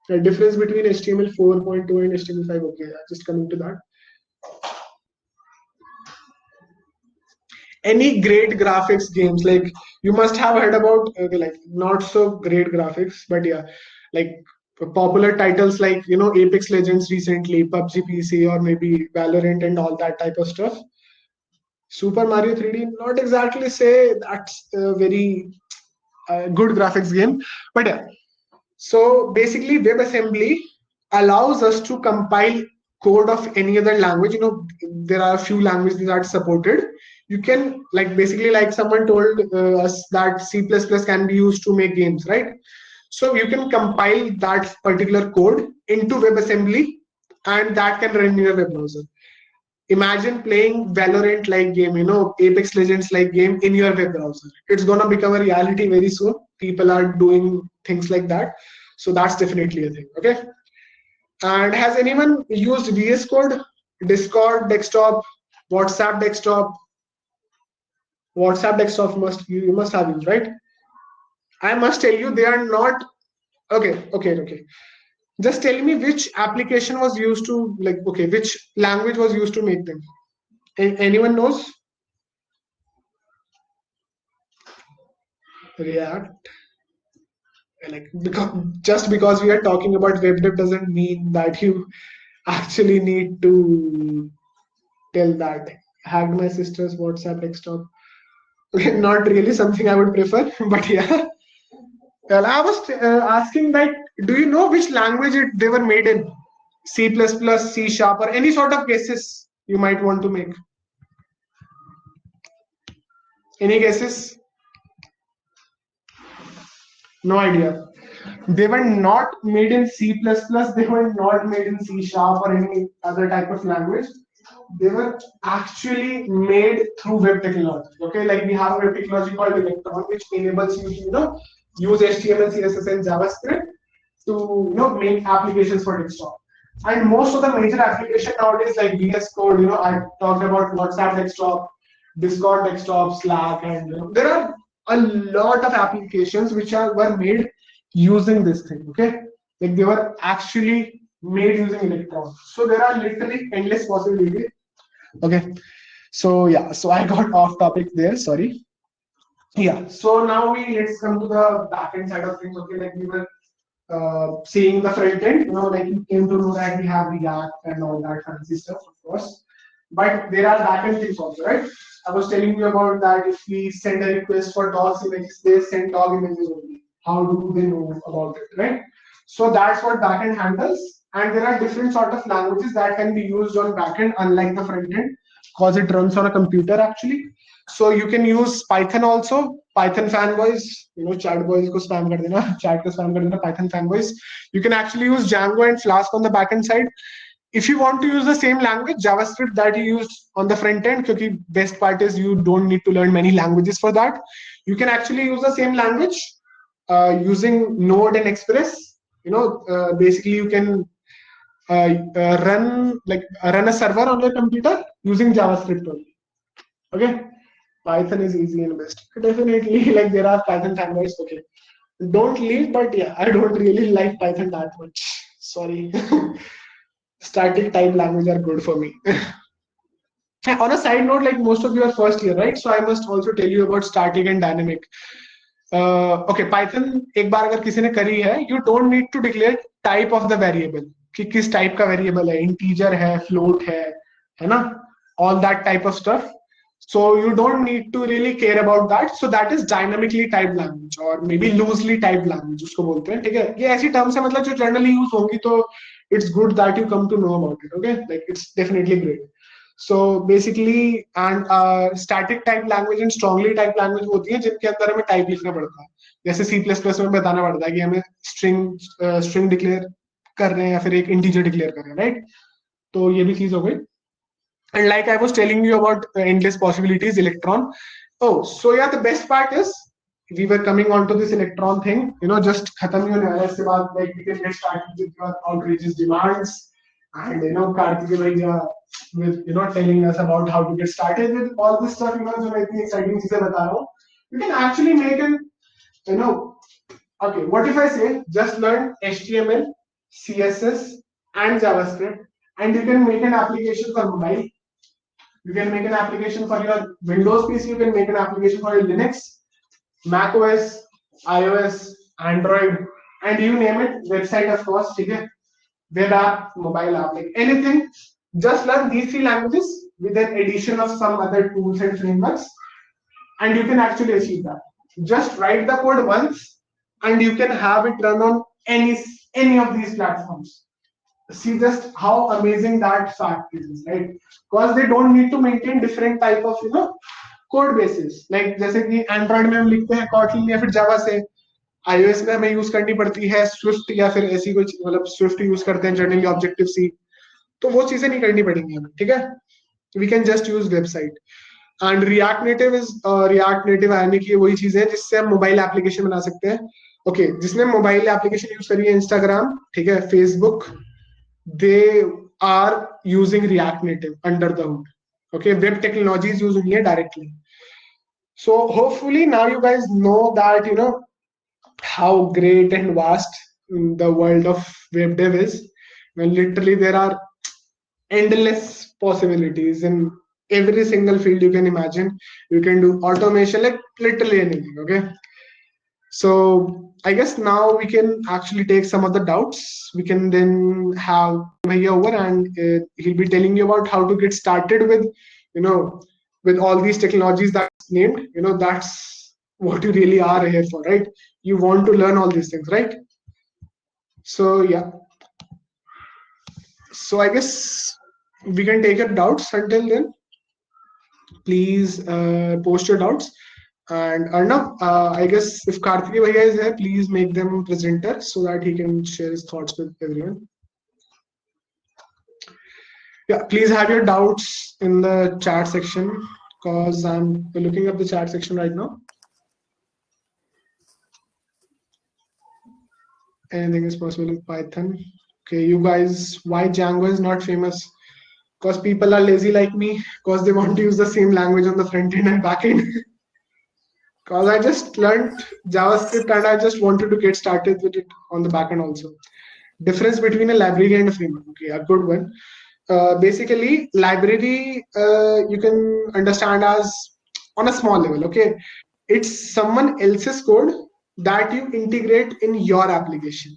The difference between HTML 4.2 and HTML5. Okay, just coming to that. Any great graphics games, like you must have heard about like not so great graphics, but yeah, like popular titles like Apex Legends recently, PUBG PC, or maybe Valorant and all that type of stuff. Super Mario 3D, not exactly say that's a very good graphics game, but yeah. So basically, WebAssembly allows us to compile code of any other language. There are a few languages that are supported. You can basically like someone told us that C++ can be used to make games, right? So you can compile that particular code into WebAssembly, and that can run in your web browser. Imagine playing Valorant like game, Apex Legends like game in your web browser. It's gonna become a reality very soon. People are doing things like that. So that's definitely a thing. Okay. And has anyone used VS Code, Discord desktop, WhatsApp desktop? WhatsApp desktop you must have used, right? I must tell you they are not okay. Just tell me which application was used to which language was used to make them. Anyone knows? React. Like, just because we are talking about web dev doesn't mean that you actually need to tell that. Hacked my sister's WhatsApp desktop. Not really something I would prefer, but yeah. Well, I was asking that, do you know which language they were made in? C++, C sharp, or any sort of guesses you might want to make? Any guesses? No idea. They were not made in C++, they were not made in C sharp or any other type of language. They were actually made through web technology. Okay, like we have a web technology called Electron, which enables you to, use HTML, CSS, and JavaScript to, make applications for desktop. And most of the major applications nowadays, like VS Code, I talked about WhatsApp desktop, Discord desktop, Slack, and there are a lot of applications which were made using this thing. Okay, like they were actually made using Electron. So there are literally endless possibilities. Okay, so yeah, so I got off topic there. Sorry. Yeah. So now let's come to the backend side of things. Okay, like we were seeing the front end, like you came to know that we have React and all that fancy stuff, of course. But there are backend things also, right? I was telling you about that if we send a request for dogs images, they send dog images only. How do they know about it, right? So that's what backend handles. And there are different sort of languages that can be used on backend, unlike the front end, because it runs on a computer actually. So you can use Python also. Python fanboys, chat boys ko spam kar dena, chat ko spam kar dena, Python fanboys. You can actually use Django and Flask on the backend side. If you want to use the same language, JavaScript that you used on the front end, because best part is you don't need to learn many languages for that. You can actually use the same language using Node and Express. Basically you can run a server on your computer using JavaScript only. Okay, Python is easy and best. Definitely, like there are Python fanboys. Okay, don't leave, but yeah, I don't really like Python that much. Sorry. Static type language are good for me. On a side note, like most of you are first year, right? So I must also tell you about static and dynamic. Okay, Python एक बार अगर किसी ने करी है, you don't need to declare type of the variable कि किस type का variable है, integer है, float है ना? All that type of stuff. So you don't need to really care about that. So that is dynamically typed language or maybe loosely typed language उसको बोलते हैं, ठीक है? ये ऐसी terms है मतलब जो generally use होंगी तो it's good that you come to know about it. Okay, like it's definitely great. So basically, and static type language and strongly type language होती है जिनके अंदर हमें टाइप लिखना पड़ता है. जैसे C++ में बताना पड़ता है कि हमें स्ट्रिंग डिक्लेयर कर रहे हैं या फिर एक इंटीजर डिक्लेयर कर रहे हैं, राइट? तो ये भी चीज हो गई. And like I was telling you about endless possibilities, Electron. Oh, so yeah, the best part is we were coming on to this Electron thing. Just khatam hi hone wala iske baad, like we can get started with your outrageous demands. And Karthik bhaiya with telling us about how to get started with all this stuff. जो मैं इतनी exciting चीजें बता रहा हूँ. You can actually make an you know okay. What if I say just learn HTML, CSS, and JavaScript, and you can make an application for mobile. You can make an application for your Windows PC. You can make an application for your Linux, Mac OS, iOS, Android, and you name it. Website, of course, okay? Web app, mobile app, like anything. Just learn these three languages with an addition of some other tools and frameworks, and you can actually achieve that. Just write the code once, and you can have it run on any of these platforms. See just how amazing that fact is, right? Because they don't need to maintain different type of code bases. Like जैसे कि Android में हम लिखते हैं Kotlin या फिर Java से, iOS में हमें यूज करनी पड़ती है Swift या फिर ऐसी कुछ, मतलब Swift यूज करते हैं जनरली Objective C. तो वो चीजें नहीं करनी पड़ेंगी हमें, ठीक है? We can just use website. And React Native आने की वही चीज है जिससे हम मोबाइल एप्लीकेशन बना सकते हैं. ओके, जिसने मोबाइल एप्लीकेशन यूज करी है Instagram, ठीक है, Facebook, they are using React Native under the hood. Okay, web technologies using it directly. So hopefully now you guys know that how great and vast the world of web dev is. When literally there are endless possibilities in every single field you can imagine. You can do automation, like literally anything. Okay. So I guess now we can actually take some of the doubts. We can then have Bhaiya over, and he'll be telling you about how to get started with, you know, with all these technologies that's named. That's what you really are here for, right? You want to learn all these things, right? So yeah. So I guess we can take your doubts until then. Please post your doubts. And Arnav, I guess if Karthikeya Bhaiya is there, please make them presenter so that he can share his thoughts with everyone. Yeah, please have your doubts in the chat section because I'm looking at the chat section right now. Anything is possible in Python. Okay, you guys, why Django is not famous? Because people are lazy like me, because they want to use the same language on the front end and back end. Because I just learned JavaScript and I just wanted to get started with it on the back end also. Difference between a library and a framework. Okay, a good one. Basically, library you can understand as on a small level. Okay, it's someone else's code that you integrate in your application.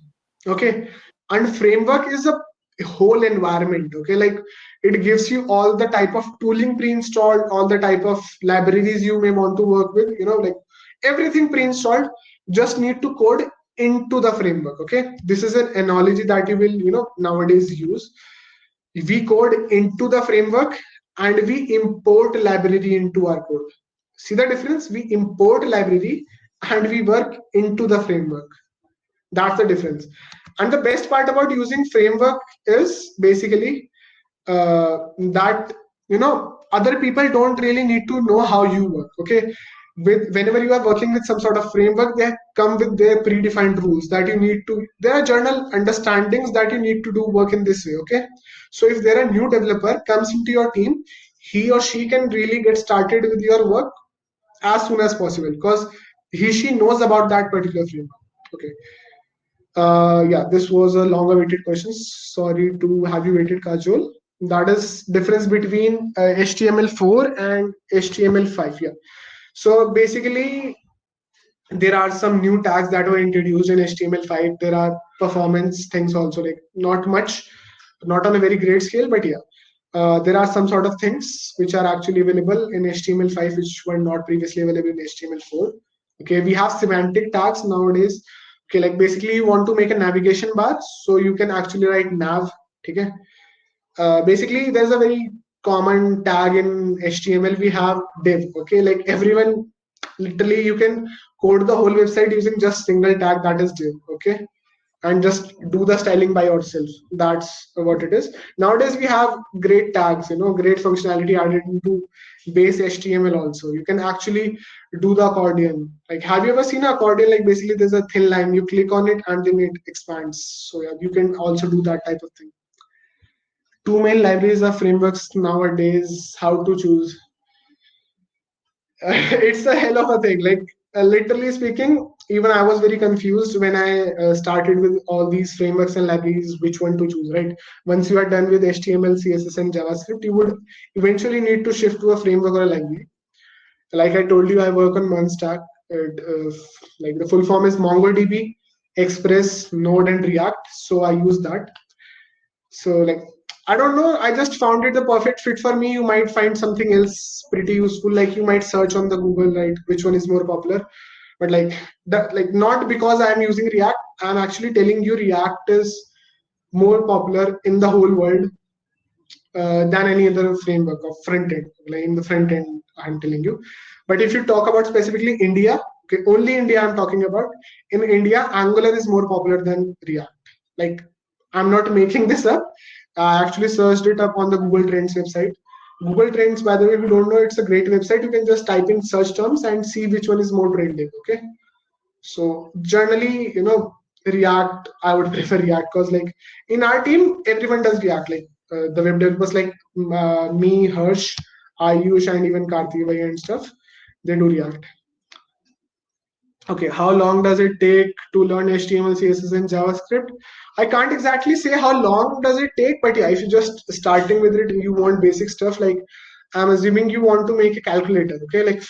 Okay, and framework is a whole environment. Okay, like it gives you all the type of tooling pre-installed, all the type of libraries you may want to work with. Like everything pre-installed. Just need to code into the framework. Okay, this is an analogy that you will nowadays use. We code into the framework and we import library into our code. See the difference? We import library and we work into the framework. That's the difference. And the best part about using framework is basically that other people don't really need to know how you work. Okay, whenever you are working with some sort of framework, they come with their predefined rules that you need to. There are general understandings that you need to do work in this way. Okay, so if there are new developer comes into your team, he or she can really get started with your work as soon as possible because she knows about that particular framework. Okay. Yeah, this was a long awaited question. Sorry to have you waited, Kajol. That is difference between HTML4 and HTML5. Yeah. So basically, there are some new tags that were introduced in HTML5. There are performance things also, like not much, not on a very great scale, but yeah. There are some sort of things which are actually available in HTML5 which were not previously available in HTML4. Okay, we have semantic tags nowadays. Okay, like basically you want to make a navigation bar, so you can actually write nav. Okay, basically there's a very common tag in HTML. We have div. Okay, like everyone, literally you can code the whole website using just single tag, that is div. Okay, and just do the styling by yourself. That's what it is. Nowadays we have great tags, great functionality added into base HTML also. You can actually do the accordion. Like, have you ever seen an accordion? Like basically there's a thin line, you click on it and then it expands. So yeah, you can also do that type of thing. Two main libraries of frameworks nowadays. How to choose? It's a hell of a thing. Like literally speaking, even I was very confused when I started with all these frameworks and libraries, which one to choose, right? Once you are done with HTML, CSS, and JavaScript, you would eventually need to shift to a framework or a library. Like I told you, I work on Monstack. Like the full form is MongoDB, Express, Node, and React. So I use that. So like I don't know, I just found it the perfect fit for me. You might find something else pretty useful, like you might search on the Google, right, which one is more popular. But like that, like not because I'm using React, I'm actually telling you React is more popular in the whole world than any other framework of front end. Like in the front end, I'm telling you. But if you talk about specifically India, okay, only India I'm talking about. In India, Angular is more popular than React. Like I'm not making this up. I actually searched it up on the Google Trends website. Google Trends, by the way, if you don't know, it's a great website. You can just type in search terms and see which one is more trending. Okay. So generally, React, I would prefer React because like in our team, everyone does React. Like the web developers like me, Harsh, Ayush, and even Karthi and stuff, they do React. Okay, how long does it take to learn HTML, CSS, and JavaScript? I can't exactly say how long does it take, but yeah, if you're just starting with it, you want basic stuff like I'm assuming you want to make a calculator, okay, like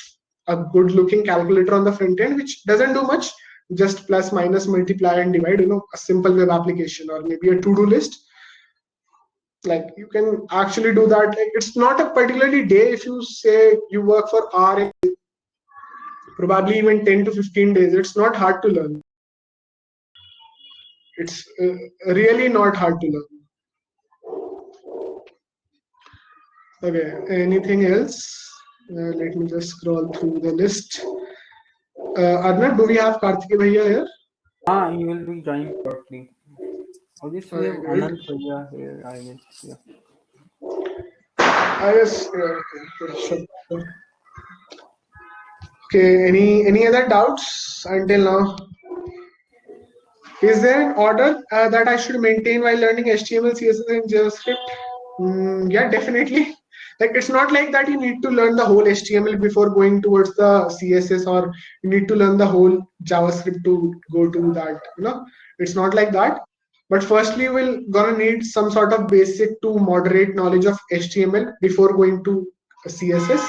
a good looking calculator on the front end, which doesn't do much, just plus, minus, multiply, and divide, a simple web application or maybe a to-do list. Like you can actually do that. Like it's not a particularly day. If you say you work for hour, probably even 10 to 15 days, it's not hard to learn. It's really not hard to learn. Okay, anything else? Let me just scroll through the list. Arnab, do we have Karthik Bhaiya here? He will be joining shortly. Obviously, we have Okay, Anand Bhaiya here, I guess. Yeah. I guess, okay, sure. Okay, any other doubts until now? Is there an order that I should maintain while learning HTML, CSS, and JavaScript? Yeah, definitely. Like it's not like that you need to learn the whole HTML before going towards the CSS, or you need to learn the whole JavaScript to go to that. It's not like that. But firstly, we're gonna need some sort of basic to moderate knowledge of HTML before going to CSS.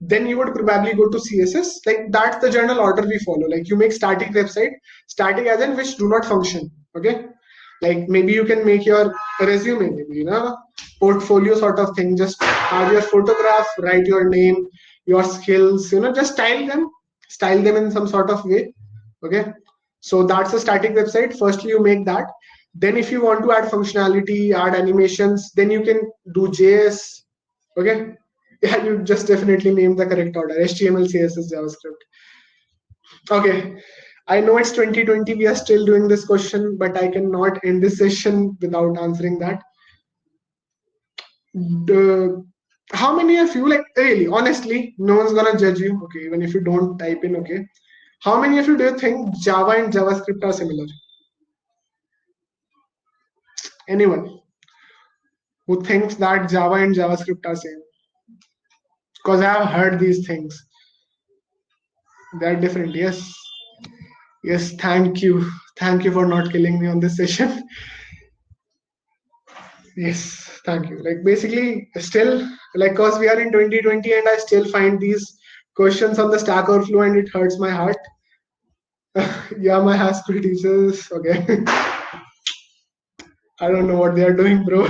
Then you would probably go to CSS. Like that's the general order we follow. Like you make static website, static as in which do not function. Okay, like maybe you can make your resume, maybe portfolio sort of thing. Just have your photograph, write your name, your skills. Just style them in some sort of way. Okay, so that's a static website. Firstly, you make that. Then if you want to add functionality, add animations, then you can do JS. Okay, yeah, you just definitely named the correct order: HTML, CSS, JavaScript. Okay, I know it's 2020, we are still doing this question, but I cannot end this session without answering that. How many of you, like really, honestly, no one's gonna judge you, okay, even if you don't type in, okay. How many of you do you think Java and JavaScript are similar? Anyone who thinks that Java and JavaScript are same? Because I have heard these things. They're different, yes. Yes, thank you. Thank you for not killing me on this session. Yes, thank you. Like basically, still, like, cause we are in 2020 and I still find these questions on the Stack Overflow and it hurts my heart. Yeah, my high school teachers. Okay, I don't know what they are doing, bro.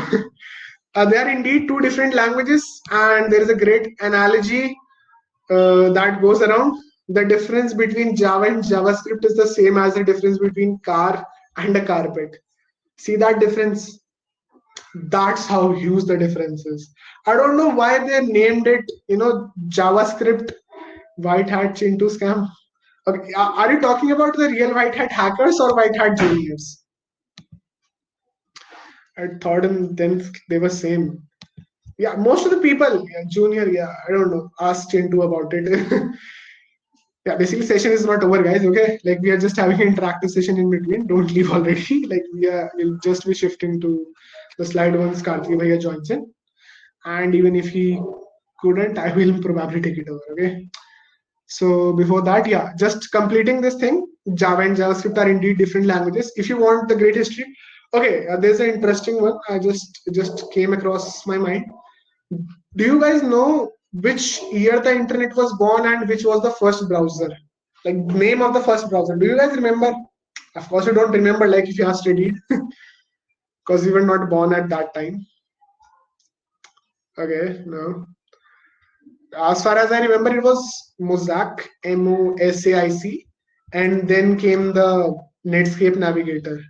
They are indeed two different languages, and there is a great analogy that goes around. The difference between Java and JavaScript is the same as the difference between car and a carpet. See that difference? That's how huge the difference is. I don't know why they named it, JavaScript white hat Chintu scam. Okay, are you talking about the real white hat hackers or white hat juniors? I thought in then they were same. Yeah, most of the people, yeah, junior, yeah, I don't know. Ask Chintu about it. Yeah, basically session is not over, guys. Okay, like we are just having an interactive session in between. Don't leave already. Like we'll just be shifting to the slide once Karthik Bhaiya joins in. And even if he couldn't, I will probably take it over. Okay. So before that, yeah, just completing this thing. Java and JavaScript are indeed different languages. If you want the great history, okay, there's an interesting one. I just came across my mind. Do you guys know which year the internet was born and which was the first browser? Like name of the first browser. Do you guys remember? Of course, you don't remember. Like if you have studied, because you were not born at that time. Okay, no. As far as I remember, it was Mosaic, Mosaic, and then came the Netscape Navigator.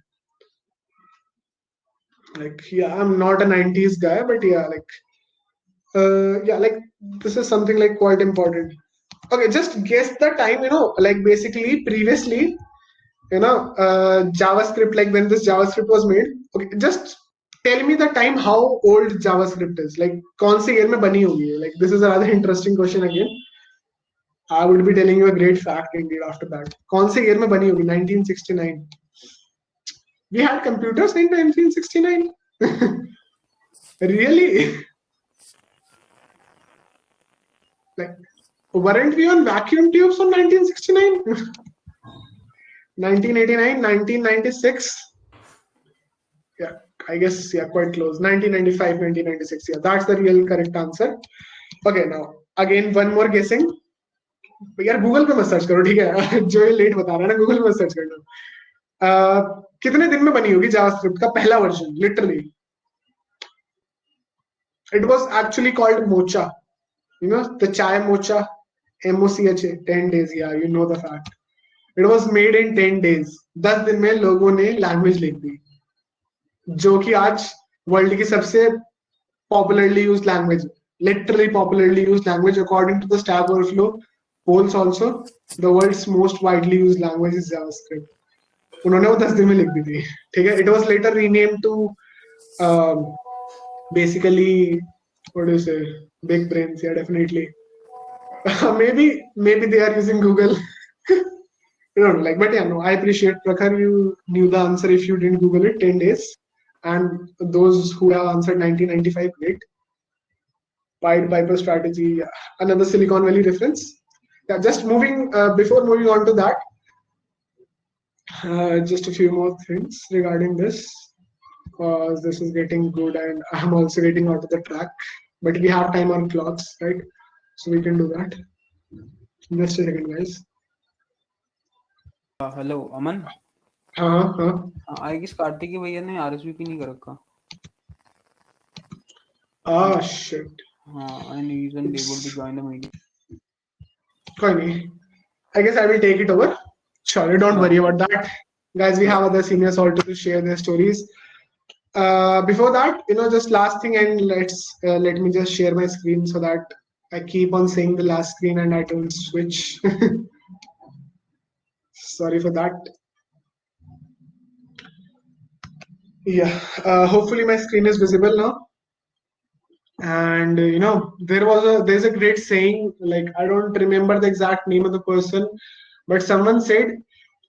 Like, yeah, I'm not a 90s guy, but yeah, like this is something like quite important. Okay, just guess the time, like basically previously, JavaScript, like when this JavaScript was made. Okay, just tell me the time how old JavaScript is. Like, कौन से year में बनी होगी? Like, this is a rather interesting question again. I would be telling you a great fact indeed after that. कौन से year में बनी होगी? 1969. We had computers in 1969. Really? Like, weren't we on vacuum tubes on 1969? 1989, 1996. Yeah, I guess, yeah, quite close. 1995, 1996. Yeah, that's the real correct answer. Okay, now again one more guessing. यार Google पे मत search करो, ठीक है? जो ये late बता रहा है ना, गूगल पे मत सर्च करना. कितने दिन में बनी होगी जावास्क्रिप्ट का पहला version? Literally it was actually called mocha, you know, the chai mocha, mocha, 10 days. Yeah, you know the fact. It was made in 10 days. 10 दिन में लोगों ने लैंग्वेज लिख दी, जो कि आज वर्ल्ड की सबसे popularly used language, literally popularly used language according to the Stack Overflow polls also. The world's most widely used language is JavaScript. उन्होंने वो 10 दिन में लिख दी थी, ठीक है? It was later renamed to basically, what do you say, big brains. Yeah, definitely. Maybe they are using Google. I don't know, like, but yeah, no, I appreciate Prakhar, you knew the answer if you didn't Google it. 10 days. And those who have answered 1995, great. Pied Piper strategy, yeah. Another Silicon Valley reference. Yeah, just moving, before moving on to that, just a few more things regarding this, because this is getting good and I'm also getting out of the track. But we have time on clocks, right? So we can do that. Just a second, guys. Hello Aman. हाँ. I guess Kartik भैया ने RSVP नहीं कर रखा. Shit. हाँ, and he isn't able to join the meeting. कोई नहीं. I guess I will take it over. Sure, don't worry about that. Guys, we have other seniors also to share their stories. Before that, you know, just last thing, and let me just share my screen so that I keep on saying the last screen and I don't switch. Sorry for that. Yeah, hopefully my screen is visible now. And you know, there's a great saying, like, I don't remember the exact name of the person, but someone said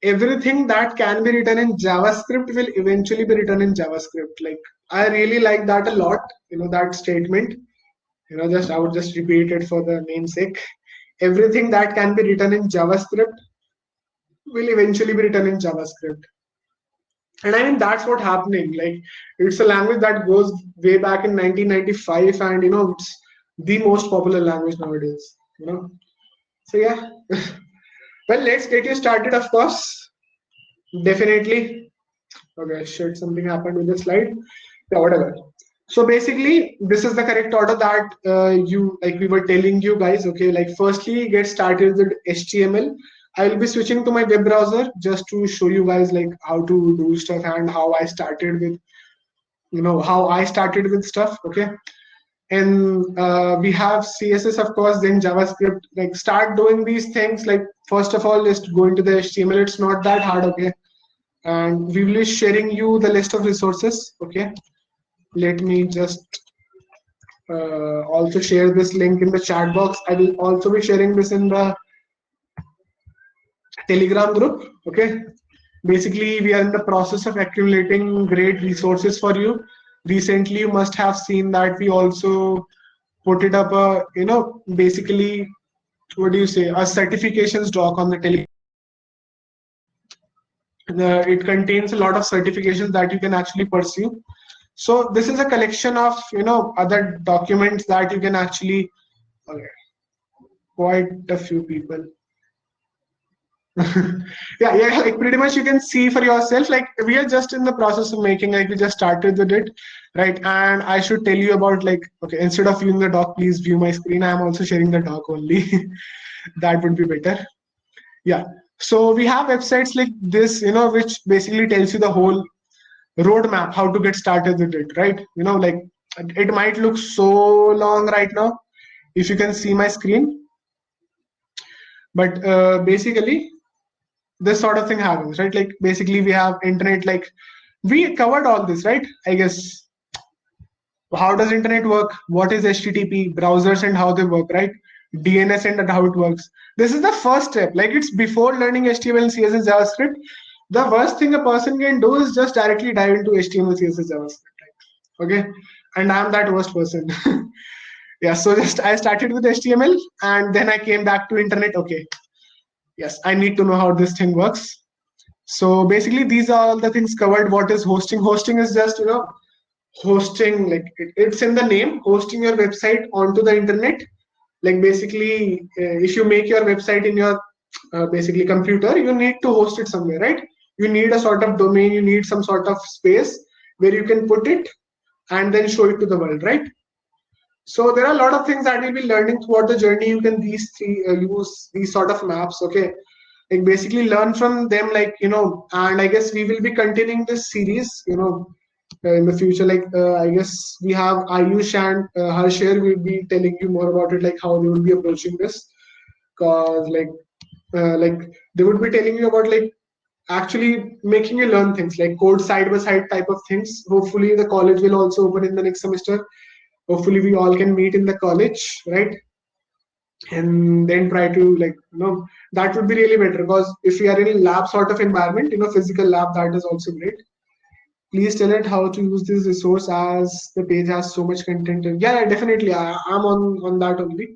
everything that can be written in JavaScript will eventually be written in JavaScript. Like, I really like that a lot, you know, that statement. You know, just I would just repeat it for the namesake. Everything that can be written in JavaScript will eventually be written in JavaScript. And I mean, that's what happening. Like, it's a language that goes way back in 1995, and you know, it's the most popular language nowadays. You know, so yeah. Well, let's get you started. Of course, definitely. Okay, shit, something happened with the slide. Yeah, whatever. So basically, this is the correct order that we were telling you guys. Okay, like, firstly, get started with HTML. I will be switching to my web browser just to show you guys like how to do stuff and how I started with, you know, how I started with stuff. Okay, and we have CSS, of course, then JavaScript. Like, start doing these things. Like, first of all, just go into the HTML. It's not that hard. Okay, and we will be sharing you the list of resources. Okay, let me just also share this link in the chat box. I will also be sharing this in the Telegram group. Okay, basically we are in the process of accumulating great resources for you. Recently you must have seen that we also put it up a, you know, basically, what do you say, a certifications doc on the Telegram. It contains a lot of certifications that you can actually pursue. So this is a collection of, you know, other documents that you can actually, okay, quite a few people. yeah, like, pretty much you can see for yourself. Like, we are just in the process of making, like, we just started with it, right? And I should tell you about, like, okay, instead of viewing the doc, please view my screen. I am also sharing the doc only. That would be better. Yeah, so we have websites like this, you know, which basically tells you the whole roadmap, how to get started with it, right? You know, like, it might look so long right now if you can see my screen, but basically this sort of thing happens, right? Like, basically we have internet, like, we covered all this, right? I guess, how does internet work, what is HTTP, browsers and how they work, right? DNS and how it works. This is the first step. Like, it's before learning HTML, CSS, JavaScript. The worst thing a person can do is just directly dive into HTML, CSS, JavaScript, right? Okay, and I'm that worst person. Yeah, so just I started with HTML and then I came back to internet. Okay, yes, I need to know how this thing works. So basically, these are all the things covered. What is hosting? Hosting is just, you know, hosting, like it's in the name, hosting your website onto the internet. Like basically, if you make your website in your basically computer, you need to host it somewhere, right? You need a sort of domain, you need some sort of space where you can put it and then show it to the world, right? So there are a lot of things that you'll be learning throughout the journey. You can use these sort of maps, okay? Like basically learn from them, like and I guess we will be continuing this series, in the future. Like I guess we have Ayush and Harshir will be telling you more about it, like how they will be approaching this, cause like they would be telling you about like actually making you learn things like code side by side type of things. Hopefully the college will also open in the next semester. Hopefully we all can meet in the college, right? And then try to that would be really better, because if we are in a lab sort of environment, physical lab, that is also great. Please tell it how to use this resource, as the page has so much content. And yeah, definitely I'm on that only.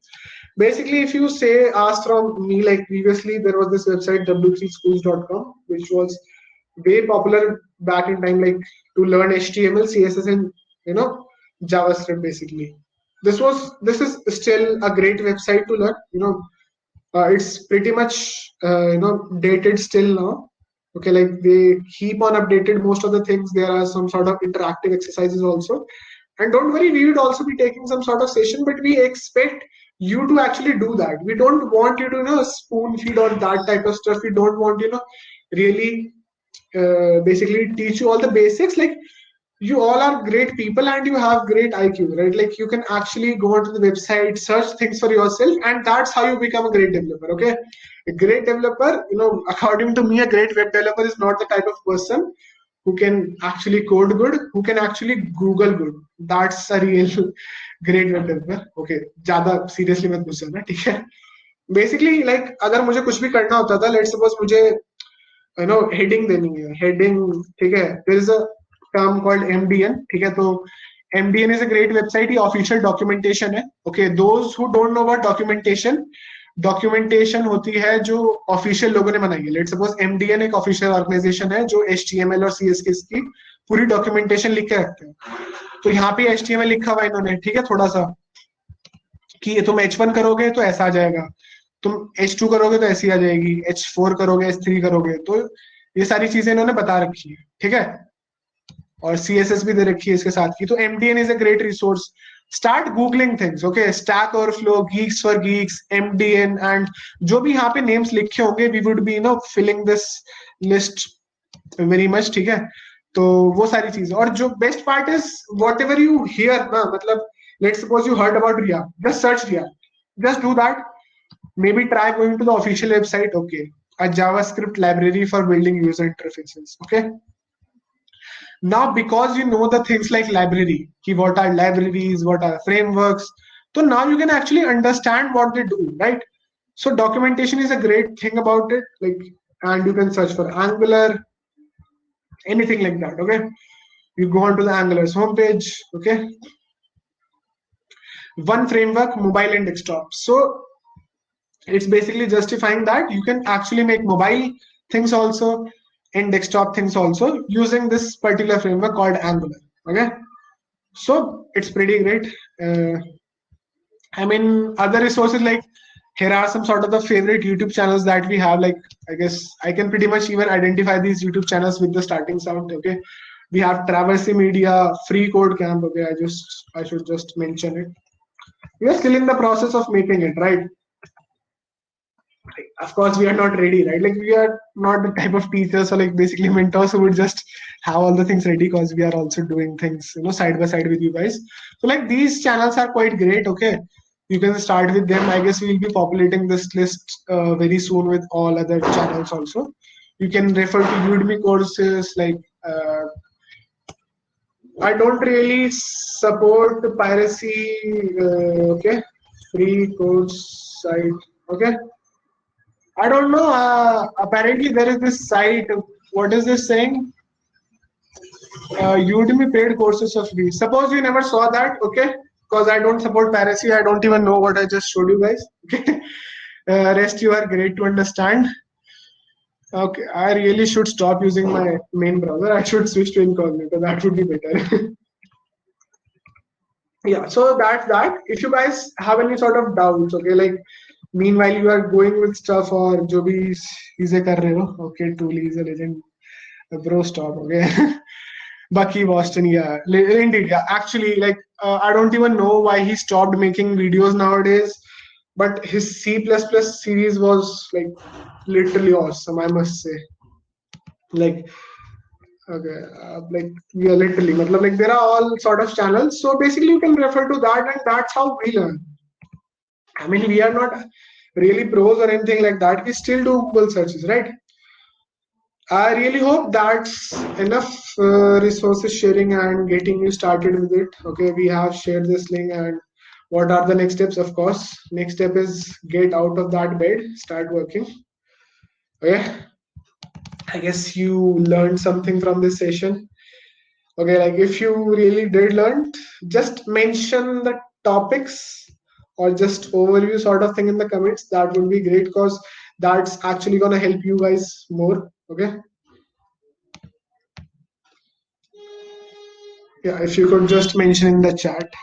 Basically, if you say ask from me, like previously there was this website w3schools.com, which was way popular back in time, like to learn HTML, CSS, and JavaScript. Basically, this is still a great website to learn. It's pretty much dated still now. Okay, like they keep on updated most of the things. There are some sort of interactive exercises also. And don't worry, we would also be taking some sort of session, but we expect you to actually do that. We don't want you to spoon feed or that type of stuff. We don't want really basically teach you all the basics. Like you all are great people and you have great IQ, right? Like you can actually go onto the website, search things for yourself, and that's how you become a great developer. Okay, a great developer, according to me, a great web developer is not the type of person who can actually code good, who can actually Google good. That's a real great web developer. Okay, ज़्यादा seriously मत पूछना ना, ठीक है? Basically, like अगर मुझे कुछ भी करना होता था, let's suppose मुझे हेडिंग देनी है, हेडिंग, ठीक है? There is a term called MDN, ठीक है? तो MDN is a great website, ये ऑफिशियल डॉक्यूमेंटेशन है. Okay, those who don't know about documentation, documentation होती है जो ऑफिशियल लोगों ने बनाई है. लेट्स सपोज एमडीएन एक ऑफिशियल ऑर्गेनाइजेशन है जो HTML और CSS की पूरी डॉक्यूमेंटेशन लिख के रखते हैं. तो यहाँ पे HTML लिखा हुआ है इन्होंने, ठीक है, थोड़ा सा कि ये तुम H1 करोगे तो ऐसा आ जाएगा, तुम H2 करोगे तो ऐसी आ जाएगी, H4 करोगे, H3 करोगे, तो ये सारी चीजें इन्होंने बता रखी है, ठीक है. और CSS भी दे रखी है इसके साथ की. तो MDN is a great resource. Start googling things. Okay, Stack Overflow, Geeks for Geeks, MDN, and जो भी यहाँ पे नेम्स लिखे होंगे, we would be filling this list very much, ठीक है. तो वो सारी चीज. और जो best part is whatever you hear ना, मतलब let's suppose you heard about रिया, जस्ट सर्च रिया, just do that. Maybe try going to the official website. Okay, a JavaScript library for building user interfaces. Okay, now because you know the things like library, what are libraries, what are frameworks, so now you can actually understand what they do, right? So documentation is a great thing about it, like, and you can search for Angular, anything like that. Okay, you go on to the Angular's homepage. Okay, one framework, mobile and desktop. So it's basically justifying that you can actually make mobile things also and desktop things also using this particular framework called Angular. Okay, so it's pretty great. I mean, other resources, like here are some sort of the favorite YouTube channels that we have. Like, I guess I can pretty much even identify these YouTube channels with the starting sound. Okay, we have Traversy Media, Free Code Camp. Okay, I should just mention it. We are still in the process of making it, right? Of course we are not ready, right? Like we are not the type of teachers or like basically mentors who would just have all the things ready, because we are also doing things side by side with you guys. So like these channels are quite great. Okay, you can start with them. I guess we'll be populating this list very soon with all other channels also. You can refer to Udemy courses. Like I don't really support piracy. Okay, free course site. Okay, I don't know. Apparently, there is this site. What is this saying? Udemy paid courses are free. Suppose you never saw that, okay? Because I don't support piracy. I don't even know what I just showed you guys. Okay. Rest you are great to understand. Okay, I really should stop using my main browser. I should switch to incognito. That would be better. Yeah, so that's that. If you guys have any sort of doubts, okay, like meanwhile you are going with stuff or जो भी चीजें कर रहे हो, okay, truly is a legend. Bro, stop, okay. Bucky Boston, yeah, indeed, yeah. Actually, like I don't even know why he stopped making videos nowadays, but his C++ series was like literally awesome, I must say. Like, okay, like yeah, literally, matlab, like there are all sort of channels. So basically, you can refer to that, and that's how we learn. I mean, we are not really pros or anything like that. We still do Google searches, right? I really hope that's enough resources sharing and getting you started with it. Okay, we have shared this link, and what are the next steps? Of course, next step is get out of that bed, start working. Okay, I guess you learned something from this session. Okay, like if you really did learn, just mention the topics or just overview sort of thing in the comments. That would be great because that's actually gonna help you guys more. Okay. Yeah, if you could just mention in the chat.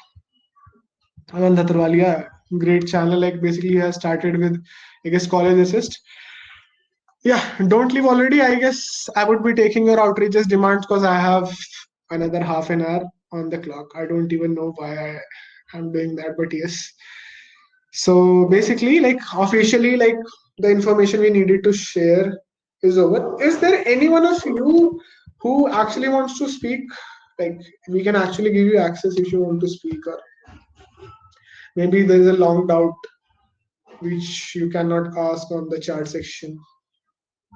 Aman Dhatarwalia, great channel. Like basically, he has started with, I guess, college assist. Yeah, don't leave already. I guess I would be taking your outrageous demands because I have another half an hour on the clock. I don't even know why am doing that, but yes. So basically, like officially, like the information we needed to share is over. Is there any one of you who actually wants to speak? Like we can actually give you access if you want to speak, or maybe there is a long doubt which you cannot ask on the chat section.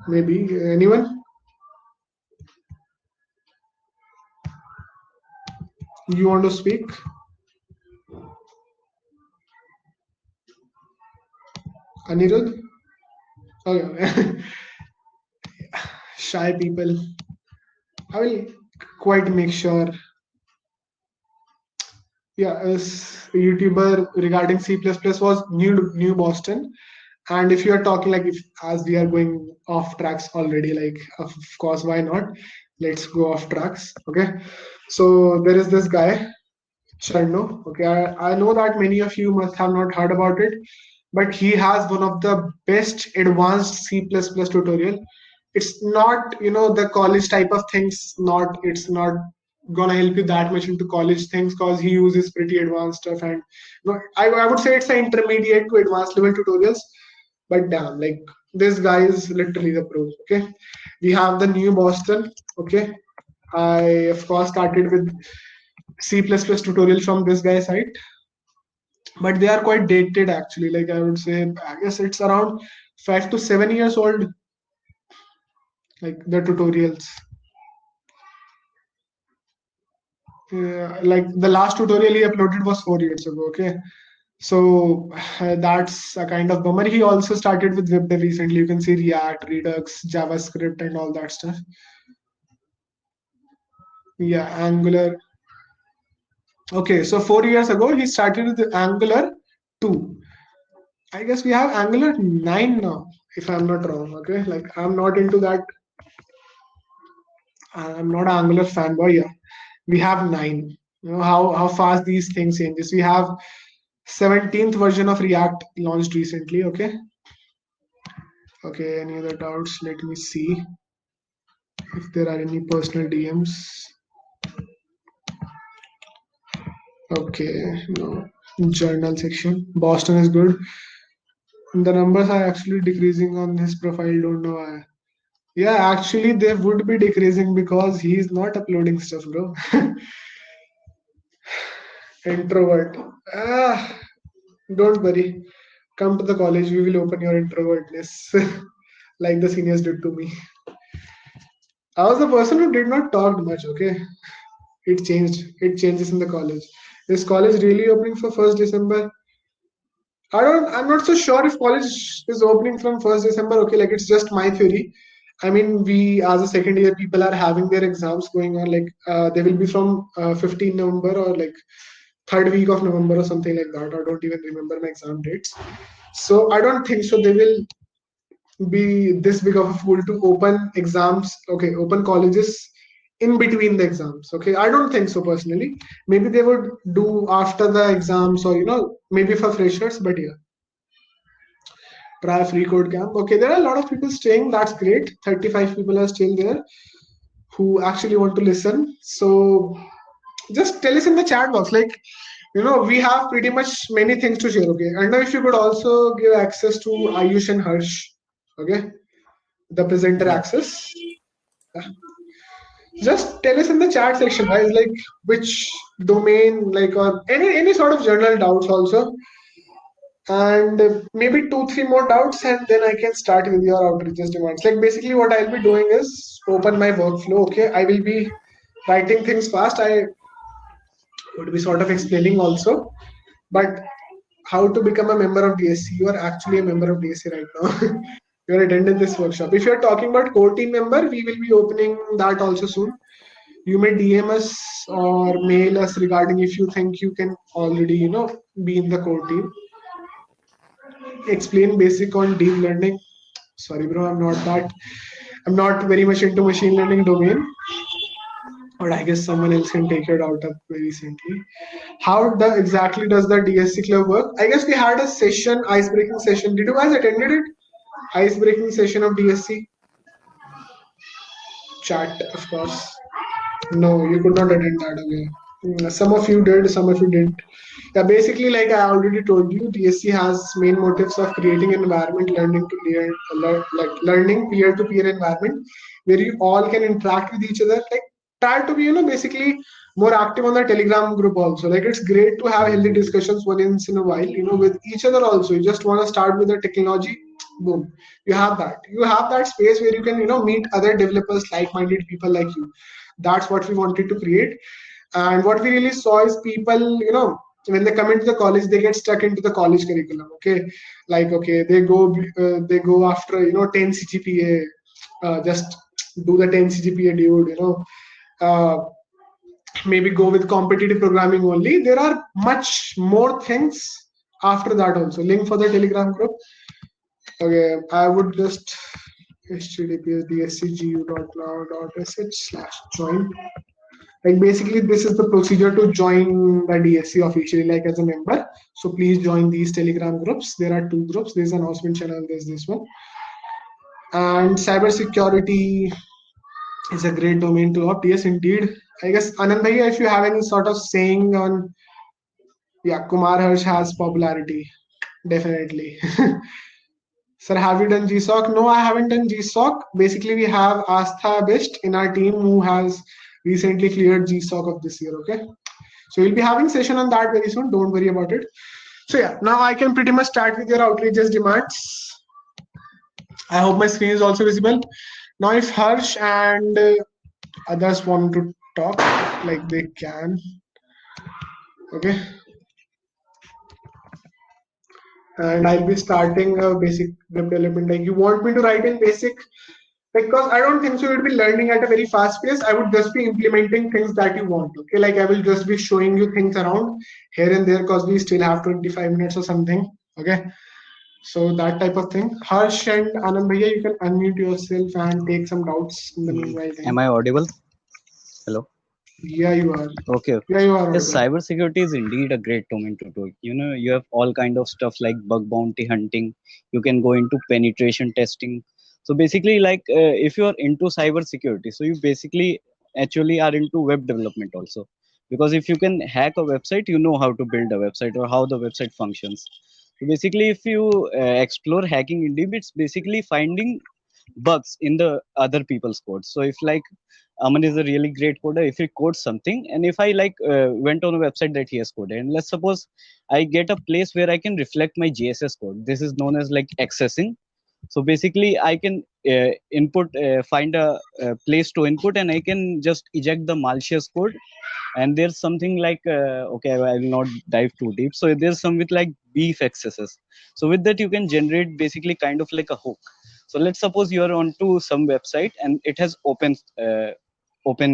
Maybe anyone? You want to speak? Anirudh? Okay. Shy people. I will quite make sure. Yeah, as a YouTuber regarding C++ was New Boston. And if you are talking like if as we are going off tracks already, like of course, why not? Let's go off tracks. Okay. So there is this guy, Cherno. Okay, I know that many of you must have not heard about it, but he has one of the best advanced C++ tutorial. It's not, the college type of things, it's not gonna help you that much into college things because he uses pretty advanced stuff and I would say it's an intermediate to advanced level tutorials, but damn, like this guy is literally the pro. Okay, we have the new Boston. Okay, I of course started with C++ tutorial from this guy's site, but they are quite dated actually. Like I would say, I guess it's around 5 to 7 years old, like the tutorials. Like the last tutorial he uploaded was 4 years ago. Okay, so that's a kind of bummer. He also started with web dev recently. You can see React, Redux, JavaScript, and all that stuff. Yeah, Angular. Okay, so 4 years ago he started with Angular 2. I guess we have Angular 9 now, if I'm not wrong. Okay, like I'm not into that. I'm not an Angular fanboy. Yeah, we have 9. You know how fast these things changes. We have 17th version of React launched recently. Okay. Okay. Any other doubts? Let me see if there are any personal DMs. Okay. No. Journal section. Boston is good. The numbers are actually decreasing on his profile. Don't know why. Yeah, actually, they would be decreasing because he's not uploading stuff, bro. Introvert. Ah, don't worry. Come to the college. We will open your introvertness, like the seniors did to me. I was the person who did not talk much. Okay, it changed. It changes in the college. Is college really opening for 1st December? I'm not so sure if college is opening from 1st December. Okay, like it's just my theory. I mean, we as a second year people are having their exams going on. Like they will be from 15 November or like third week of November or something like that. I don't even remember my exam dates. So I don't think so. They will be this big of a fool to open exams. Okay, open colleges in between the exams. Okay, I don't think so personally. Maybe they would do after the exams, or maybe for freshers. But yeah, try free code camp. Okay, there are a lot of people staying. That's great. 35 people are still there who actually want to listen. So just tell us in the chat box. Like, we have pretty much many things to share. Okay, and now if you could also give access to Ayush and Harsh. Okay, the presenter Yeah. access. Just tell us in the chat section, guys, like which domain, like, or any sort of general doubts also, and maybe 2 3 more doubts, and then I can start with your outreaches demands. Like basically, what I'll be doing is open my workflow. Okay, I will be writing things fast. I would be sort of explaining also, but how to become a member of DSC. You are actually a member of DSC right now. You are attending this workshop. If you are talking about core team member, we will be opening that also soon. You may DM us or mail us regarding if you think you can already, be in the core team. Explain basic on deep learning. Sorry, bro, I'm not very much into machine learning domain, but I guess someone else can take it out of very recently. How exactly does the DSC club work? I guess we had a session, icebreaking session. Did you guys attended it? Icebreaking session of DSC chat, of course. No, you could not attend that again. Some of you did, some of you didn't. Yeah, basically, like I already told you, DSC has main motives of creating an environment, like learning peer-to-peer environment where you all can interact with each other. Like try to be, basically more active on the Telegram group also. Like it's great to have healthy discussions once in a while, with each other also. You just want to start with the technology, boom, you have that. You have that space where you can, meet other developers, like-minded people like you. That's what we wanted to create. And what we really saw is people, when they come into the college, they get stuck into the college curriculum. Okay, like okay, they go after 10 CGPA, just do the 10 CGPA, dude. Uh, Maybe go with competitive programming only. There are much more things after that also. Link for the Telegram group. Okay, I would just https://dscgu.now.sh/join. Like basically, this is the procedure to join the DSC officially, like as a member. So please join these Telegram groups. There are 2 groups. There's an announcement channel. There's this one. And cybersecurity is a great domain to opt. Yes, indeed. I guess Anand Bhaiya, if you have any sort of saying on, yeah, Kumar Harsh has popularity, definitely. Sir, have you done GSOC? No, I haven't done GSOC. Basically, we have Astha Best in our team who has recently cleared GSOC of this year. Okay, so we'll be having session on that very soon. Don't worry about it. So yeah, now I can pretty much start with your outrageous demands. I hope my screen is also visible. Now, if Harsh and others want to talk, like they can. Okay. And I'll be starting a basic web development. Like you want me to write in basic, because I don't think so you'll be learning at a very fast pace. I would just be implementing things that you want. Okay, like I will just be showing you things around here and there because we still have 25 minutes or something. Okay, so that type of thing. Harsh and Anand Bhaiya, you can unmute yourself and take some doubts in the meanwhile. Am I audible? Hello. Yeah, you are. Okay. Yeah, you are. Yes, audible. cybersecurity is indeed a great domain to do. You have all kind of stuff like bug bounty hunting. You can go into penetration testing. So basically, like if you are into cybersecurity, so you basically actually are into web development also. Because if you can hack a website, you know how to build a website or how the website functions. So basically, if you explore hacking in deep, it's basically finding bugs in the other people's code. So if like Aman is a really great coder, if he codes something, and if I like went on a website that he has coded, and let's suppose I get a place where I can reflect my JSS code. This is known as like accessing. So basically, I can find a place to input, and I can just eject the malicious code. And there's something like okay, I will not dive too deep. So there's some with like beef accesses. So with that, you can generate basically kind of like a hook. So let's suppose you are onto some website and it has open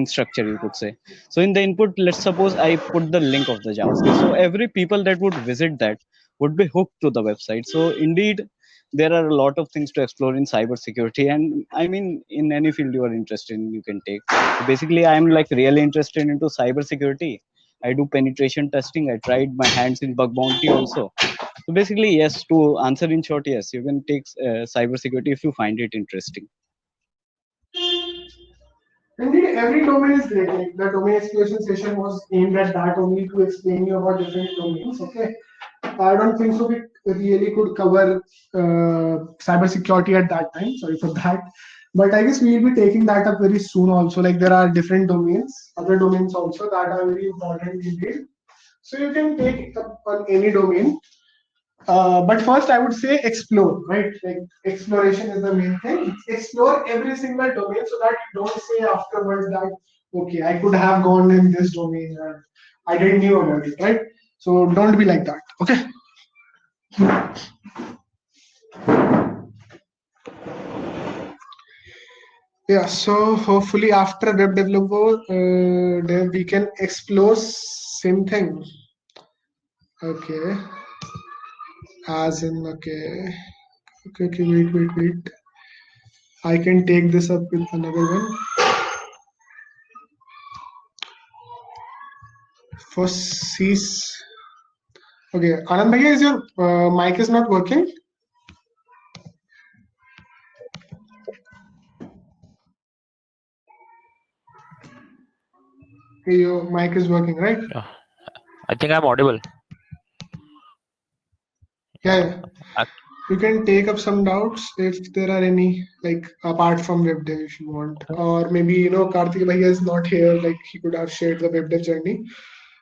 structure, you could say. So in the input, let's suppose I put the link of the JavaScript. So every people that would visit that would be hooked to the website. So indeed, there are a lot of things to explore in cybersecurity, and I mean in any field you are interested in, you can take. So basically I'm like really interested into cybersecurity. I do penetration testing. I tried my hands in bug bounty also. So basically, yes, to answer in short, yes, you can take cybersecurity if you find it interesting. Indeed, every domain is great. Like the domain exploration session was aimed at that only to explain you about different domains. Okay, I don't think so. We really could cover cybersecurity at that time. Sorry for that. But I guess we will be taking that up very soon also. Like there are different domains, other domains also that are very important indeed. So you can take it up on any domain. But first, I would say explore, right? Like exploration is the main thing. Explore every single domain so that you don't say afterwards that okay, I could have gone in this domain or I didn't knew about it, right? So don't be like that. Okay. Yeah. So hopefully after web developer, then we can explore same thing. Okay. As in okay. Okay. Wait. I can take this up with another one. For cease. Okay, Anand Bhaiya, is your mic is not working? Okay, your mic is working, right? Yeah. I think I'm audible. Yeah. You can take up some doubts if there are any, like apart from web dev, if you want, or maybe Karthik Bhaiya is not here. Like he could have shared the web dev journey,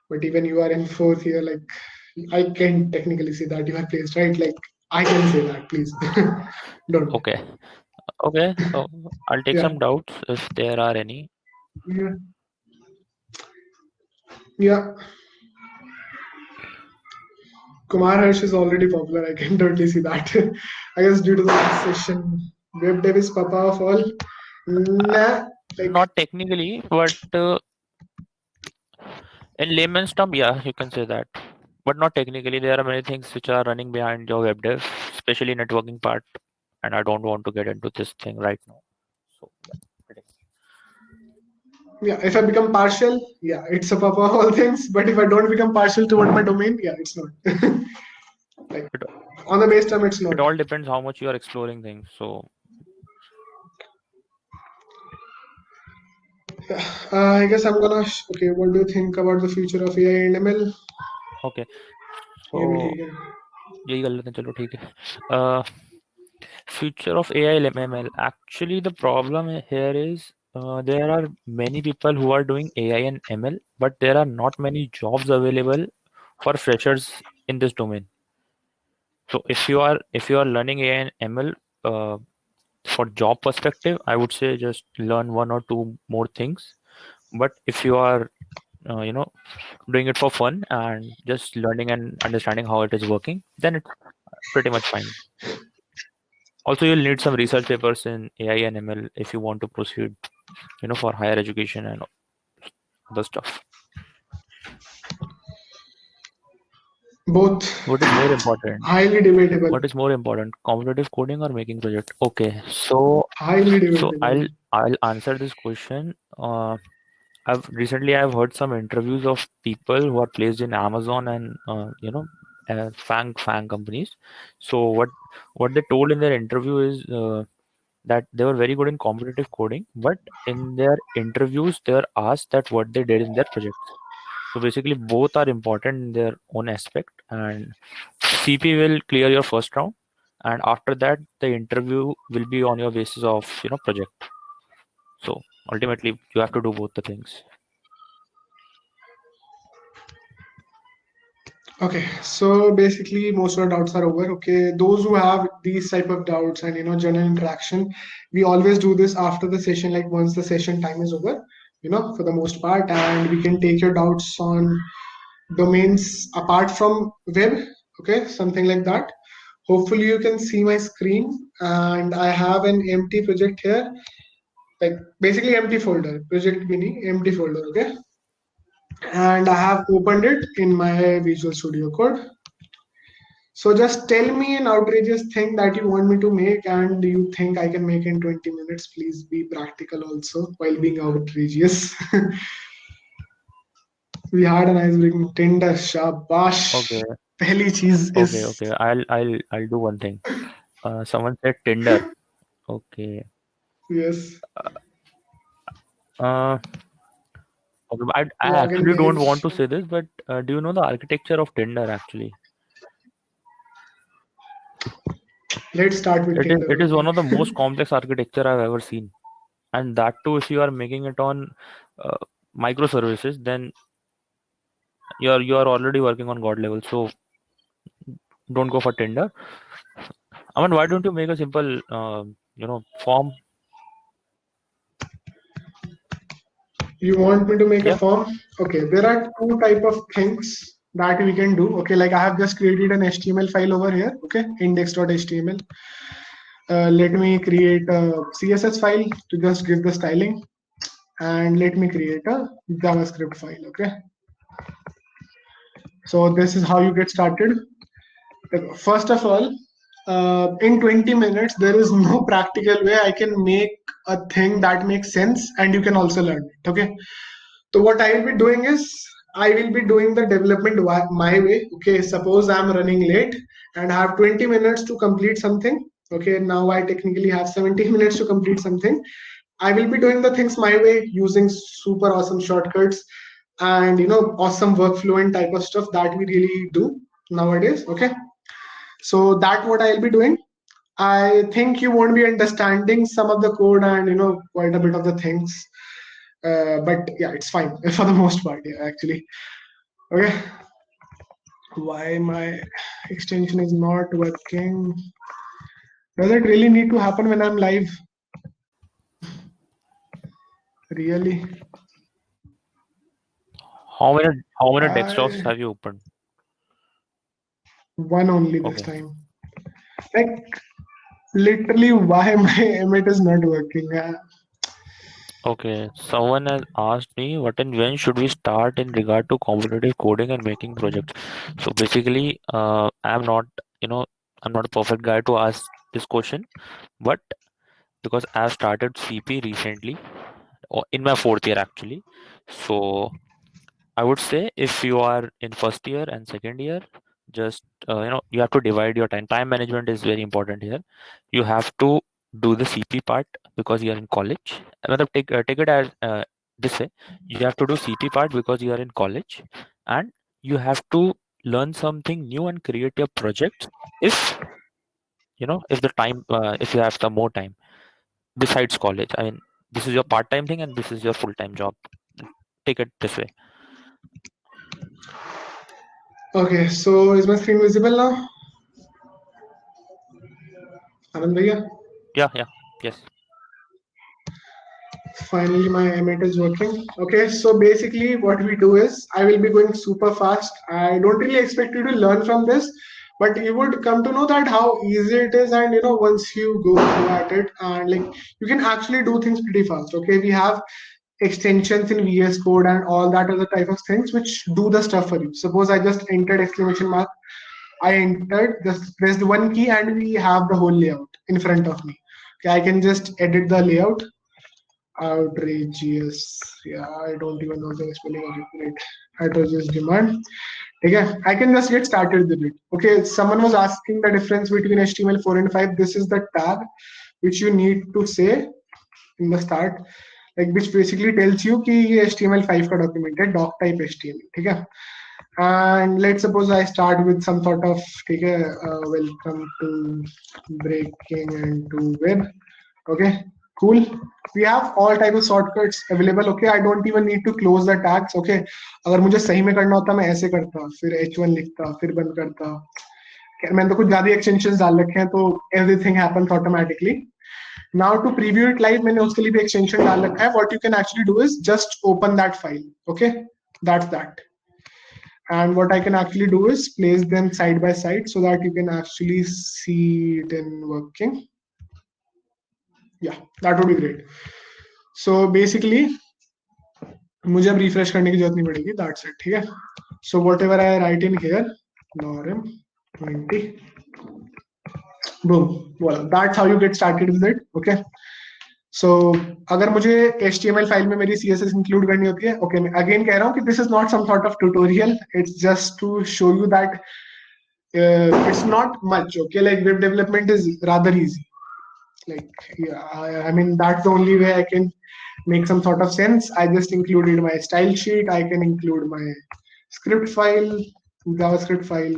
but even you are in fourth year, like I can technically say that you are placed, right? Like I can say that, please. Don't. Okay. Okay. So I'll take Yeah. some doubts if there are any. Yeah. Yeah. Kumar Harsh is already popular. I can totally see that. I guess due to the last session, web dev is papa of all. Nah, like Not technically, but in layman's term, yeah, you can say that. But not technically. There are many things which are running behind your web dev, especially networking part, and I don't want to get into this thing right now. So yeah, if I become partial, yeah, it's a papa of all things. But if I don't become partial toward my domain, yeah, it's not. Like it, on the base term, it's it not. all depends how much you are exploring things. So I guess I'm gonna. Okay, what do you think about the future of AI and ML? okay. ये भी So ठीक है. यही कर लेते हैं चलो ठीक है. Future of AI and ML. Actually, the problem here is there are many people who are doing AI and ML, but there are not many jobs available for freshers in this domain. So if you are learning AI and ML for job perspective, I would say just learn one or two more things. But if you are doing it for fun and just learning and understanding how it is working, then it's pretty much fine. Also, you'll need some research papers in AI and ML if you want to proceed, for higher education and other stuff. Both What is more important? highly debatable. What is more important, competitive coding or making project? Okay, so Highly debatable. I'll answer this question. I've heard some interviews of people who are placed in Amazon and FANG companies. So what they told in their interview is that they were very good in competitive coding, but in their interviews they were asked that what they did in their projects. So basically both are important in their own aspect, and CP will clear your first round, and after that the interview will be on your basis of project. So ultimately you have to do both the things. Okay, so basically most of our doubts are over. Okay, those who have these type of doubts and general interaction, we always do this after the session, like once the session time is over, for the most part, and we can take your doubts on domains apart from web, okay, something like that. Hopefully you can see my screen, and I have an empty project here, like basically empty folder, project mini empty folder, okay, and I have opened it in my Visual Studio Code. So just tell me an outrageous thing that you want me to make and you think I can make in 20 minutes. Please be practical also while being outrageous. We had a nice break. Tinder, shabash. Okay, Pehli cheez is okay. I'll do one thing. Someone said Tinder. Okay. yes. Okay, but I Login actually don't page. want to say this, but do you know the architecture of Tinder actually? Let's start with Tinder. It is Okay. one of the most complex architecture I've ever seen. And that too, if you are making it on uh, microservices, then you are already working on God level. So don't go for Tinder. I mean, why don't you make a simple form? You want me to make a Yeah. form? Okay, there are two type of things that we can do. Okay, like I have just created an HTML file over here. Okay, index.html. Let me create a CSS file to just give the styling, and let me create a JavaScript file. Okay, so this is how you get started. First of all, in 20 minutes, there is no practical way I can make a thing that makes sense and you can also learn it. Okay, so what I will be doing is I will be doing the development my way. Okay, suppose I'm running late and I have 20 minutes to complete something. Okay, now I technically have 70 minutes to complete something. I will be doing the things my way using super awesome shortcuts and awesome workflow and type of stuff that we really do nowadays. Okay, so that's what I'll be doing. I think you won't be understanding some of the code and quite a bit of the things, but yeah, it's fine for the most part. Yeah, actually. Okay. Why my extension is not working? Does it really need to happen when I'm live? Really? How many desktops I have you opened? one only this Okay. time. Like literally, why my Emmet is not working? Okay. Someone has asked me what and when should we start in regard to competitive coding and making projects. So basically, I'm not a perfect guy to ask this question, but because I've started CP recently, or in my fourth year actually. So I would say if you are in first year and second year, just you have to divide your time. Time management is very important here. You have to do the CP part because you are in college. Another take it as this way. You have to do CP part because you are in college, and you have to learn something new and create your project. If if the time, if you have some more time besides college. I mean, this is your part-time thing and this is your full-time job. Take it this way. Okay, so is my screen visible now? Anand bhaiya? Yeah, yes. Finally, my Emmet is working. Okay, so basically, what we do is I will be going super fast. I don't really expect you to learn from this, but you would come to know that how easy it is, and once you go at it, and like you can actually do things pretty fast. Okay, we have extensions in VS Code and all that other type of things which do the stuff for you. Suppose I just entered exclamation mark. I entered, just pressed one key, and we have the whole layout in front of me. Okay, I can just edit the layout. Outrageous. Yeah, I don't even know the spelling of it. Right. Outrageous demand. Okay, I can just get started with it. Okay, someone was asking the difference between HTML4 and 5. This is the tag which you need to say in the start, like which basically tells you कि ये HTML5 का document है doc type HTML. ठीक है? And let's suppose I start with some sort of ठीक है, welcome to breaking into web. Okay, cool. We have all type of shortcuts available. Okay, I don't even need to close the tags. Okay, अगर मुझे सही में करना होता मैं ऐसे करता, फिर H1 लिखता, फिर बंद करता. मैंने तो कुछ ज्यादा एक्सटेंशंस डाल रखे हैं तो everything happens automatically. Now to preview it live, मैंने उसके लिए भी extension डाल रखा है. What you can actually do is just open that file. Okay, that's that. And what I can actually do is place them side by side so that you can actually see it in working. Yeah, that would be great. So basically मुझे अब refresh करने की जरूरत नहीं पड़ेगी. That's it. ठीक है. So whatever I write in here, lorem 20. Boom. Well, that's how you get started with it. Okay. So अगर मुझे HTML फाइल में मेरी CSS इंक्लूड करनी होती है, okay, मैं अगेन कह रहा हूँ कि this is not some sort of tutorial. It's just to show you that it's not much. Okay, like web development is rather easy. Like, yeah, I mean that's the only way I can make some sort of sense. I just included my style sheet. I can include my script file, JavaScript file.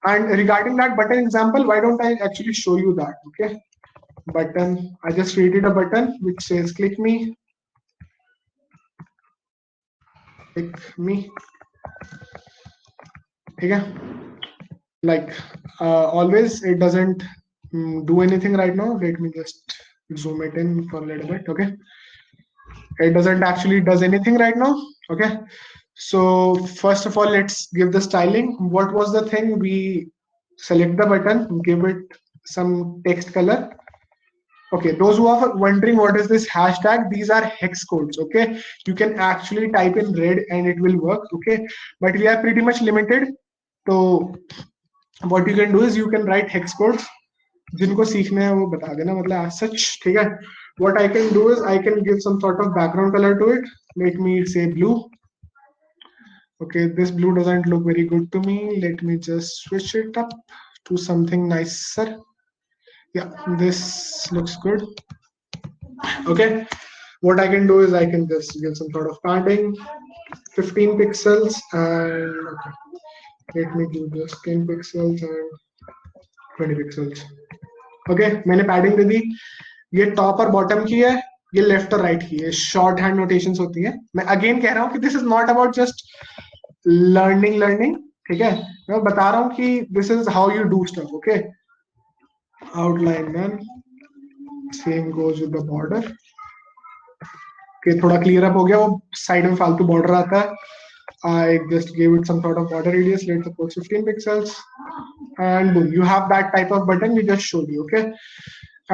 And regarding that button example, why don't I actually show you that? Okay, button. I just created a button which says click me. Click me. Okay. Like always, it doesn't do anything right now. Let me just zoom it in for a little bit. Okay. It doesn't actually does anything right now. Okay. So first of all, let's give the styling. What was the thing? We select the button, give it some text color. Okay, those who are wondering what is this hashtag, these are hex codes. Okay, you can actually type in red and it will work. Okay, but we are pretty much limited. So what you can do is you can write hex codes. जिनको सीखने हैं वो बता देना, मतलब as such, ठीक है. What I can do is I can give some sort of background color to it. Let me say blue. Okay, this blue doesn't look very good to me. Let me just switch it up to something nicer. Yeah, this looks good. Okay, what I can do is I can just give some sort of padding, 15 pixels, and okay, let me do this 10 pixels and 20 pixels. Okay, मैंने padding दे दी. ये top और bottom की है, ये left और right की है. Short hand notations होती है. मैं अगेन कह रहा हूँ कि this is not about just learning, ठीक है. मैं बता रहा हूँ कि this is how you do stuff. Okay, outline man, same goes with the border. Okay, थोड़ा क्लियर अप हो गया. वो साइड में फालतू बॉर्डर आता है. I just gave it some sort of border radius, let's suppose 15 pixels, and boom, you have that type of button we just showed you. Okay,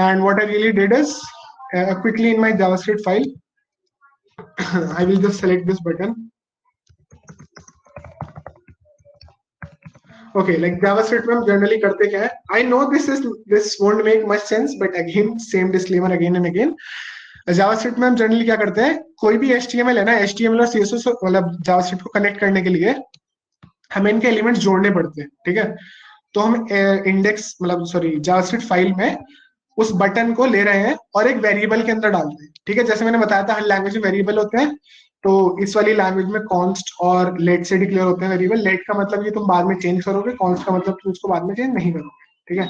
and what I really did is quickly in my JavaScript file, I will just select this button. Okay, like JavaScript में हम generally करते क्या है? I know this won't make much sense, but again, same disclaimer again and again. JavaScript में हम generally क्या करते हैं, कोई भी HTML है ना, HTML और CSS मतलब जावास्क्रिप्ट को कनेक्ट करने के लिए हमें इनके एलिमेंट्स जोड़ने पड़ते हैं. ठीक है, तो हम इंडेक्स मतलब सॉरी जावास्क्रिप्ट फाइल में उस बटन को ले रहे हैं और एक वेरिएबल के अंदर डालते हैं. ठीक है, जैसे मैंने बताया था हर लैंग्वेज में वेरिएबल होते हैं. तो इस वाली लैंग्वेज में कॉन्स्ट और लेट से डिक्लेयर होते हैं वेरिएबल. लेट का मतलब ये तुम बाद में चेंज करोगे, कॉन्स्ट का मतलब तुम उसको बाद में चेंज नहीं करोगे. ठीक है,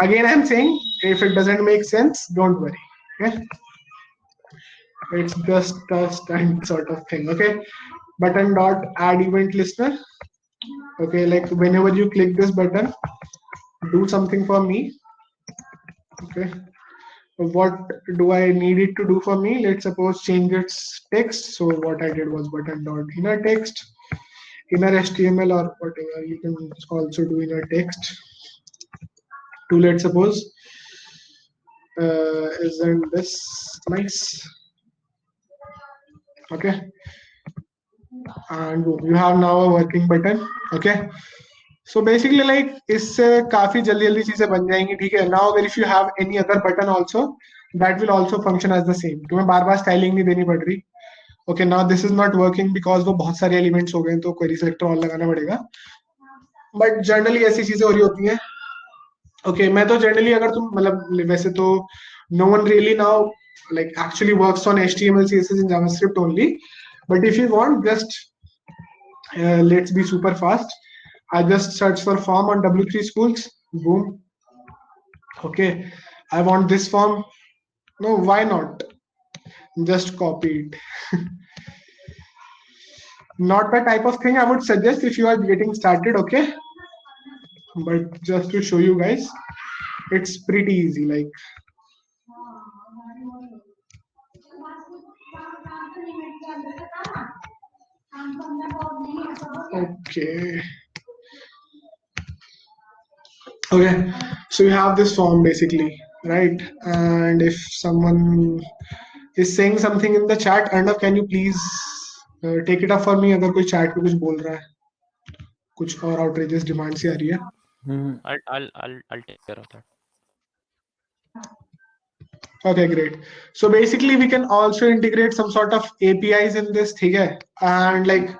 again I am saying if it doesn't make sense don't worry. Okay, it's just a standard sort of thing. Okay, button dot add event listener. Okay, like whenever you click this button, do something for me. Okay, what do I need it to do for me? Let's suppose change its text. So what I did was button dot inner text, inner HTML or whatever. You can also do inner text to, let's suppose, isn't this nice? Okay, and you have now a working button. Okay, so basically like इससे काफी जल्दी चीजें बन जाएंगी. ठीक है, now if you have any other button also, that will also function as the same. तुम्हें बार बार styling नहीं देनी पड़ रही. Okay, now this is not working because वो बहुत सारे एलिमेंट्स हो गए तो क्वेरी सेलेक्टर और लगाना पड़ेगा. बट जनरली ऐसी चीजें हो रही होती हैं. Okay, मैं तो जनरली अगर तुम मतलब वैसे तो no one really now like actually works on HTML, CSS and JavaScript only. But if you want, just let's be super fast. I just search for form on W3 Schools. Boom. Okay, I want this form. No, why not? Just copy it. Not the type of thing I would suggest if you are getting started. Okay, but just to show you guys, it's pretty easy. Like, okay, so you have this form basically, right? And if someone is saying something in the chat, Arnav, can you please take it up for me? अगर कोई chat पे कुछ बोल रहा है, कुछ और outrageous demand से आ रही है. I'll take care of that. Okay, great. So basically we can also integrate some sort of APIs in this, ठीक है? And like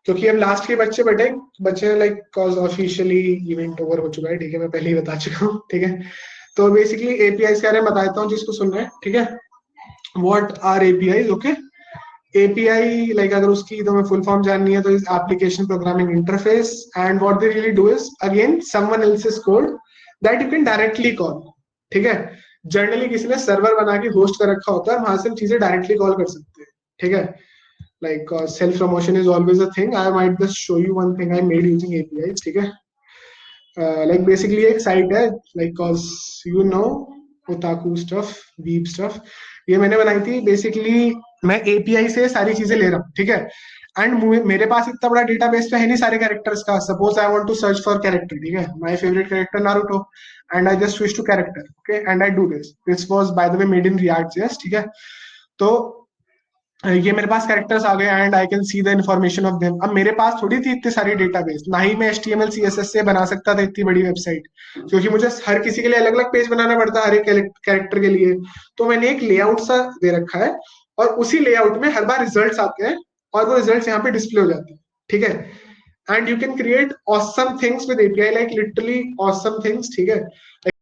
क्योंकि हम लास्ट के बच्चे like cause officially event over हो चुका है, ठीक है, मैं पहले ही बता चुका हूँ, ठीक है. तो बेसिकली एपीआईज के बारे में बताता हूँ जिसको सुन रहे हैं, ठीक है. What are APIs? Okay, API like अगर उसकी तुम्हें फुल फॉर्म जाननी है तो is application programming interface, and what they really do is again someone else's code that you can directly call, ठीक है. जनरली किसी ने सर्वर बना के होस्ट कर रखा होता है, वहां से हम चीजें डायरेक्टली कॉल कर सकते हैं, ठीक है. Like self promotion is always a thing. I might just show you one thing I made using APIs, ठीक है. Like basically एक साइट है, like cause you know otaku stuff, weeb stuff, ये मैंने बनाई थी. बेसिकली मैं API से सारी चीजें ले रहा हूँ, ठीक है. एंड मेरे पास इतना बड़ा डेटाबेस तो है नहीं सारे कैरेक्टर्स का. Suppose I want to search for character, ठीक है, my favourite character Naruto, and I just switch to character, okay, and I do this was by the way made in React JS, ठीक है. तो ये मेरे पास characters आ गए and I can see the information of them. अब मेरे पास थोड़ी थी इतनी सारी डेटाबेस, ना ही मैं HTML CSS से बना सकता था इतनी बड़ी वेबसाइट, क्योंकि मुझे हर किसी के लिए अलग अलग पेज बनाना पड़ता है हर एक कैरेक्टर के लिए. तो मैंने एक लेआउट सा दे रखा है और उसी लेआउट में हर बार रिजल्ट्स आते हैं और वो रिजल्ट्स यहाँ पे डिस्प्ले हो जाते हैं, ठीक है. And you can create awesome things with API, like literally awesome things, ठीक है.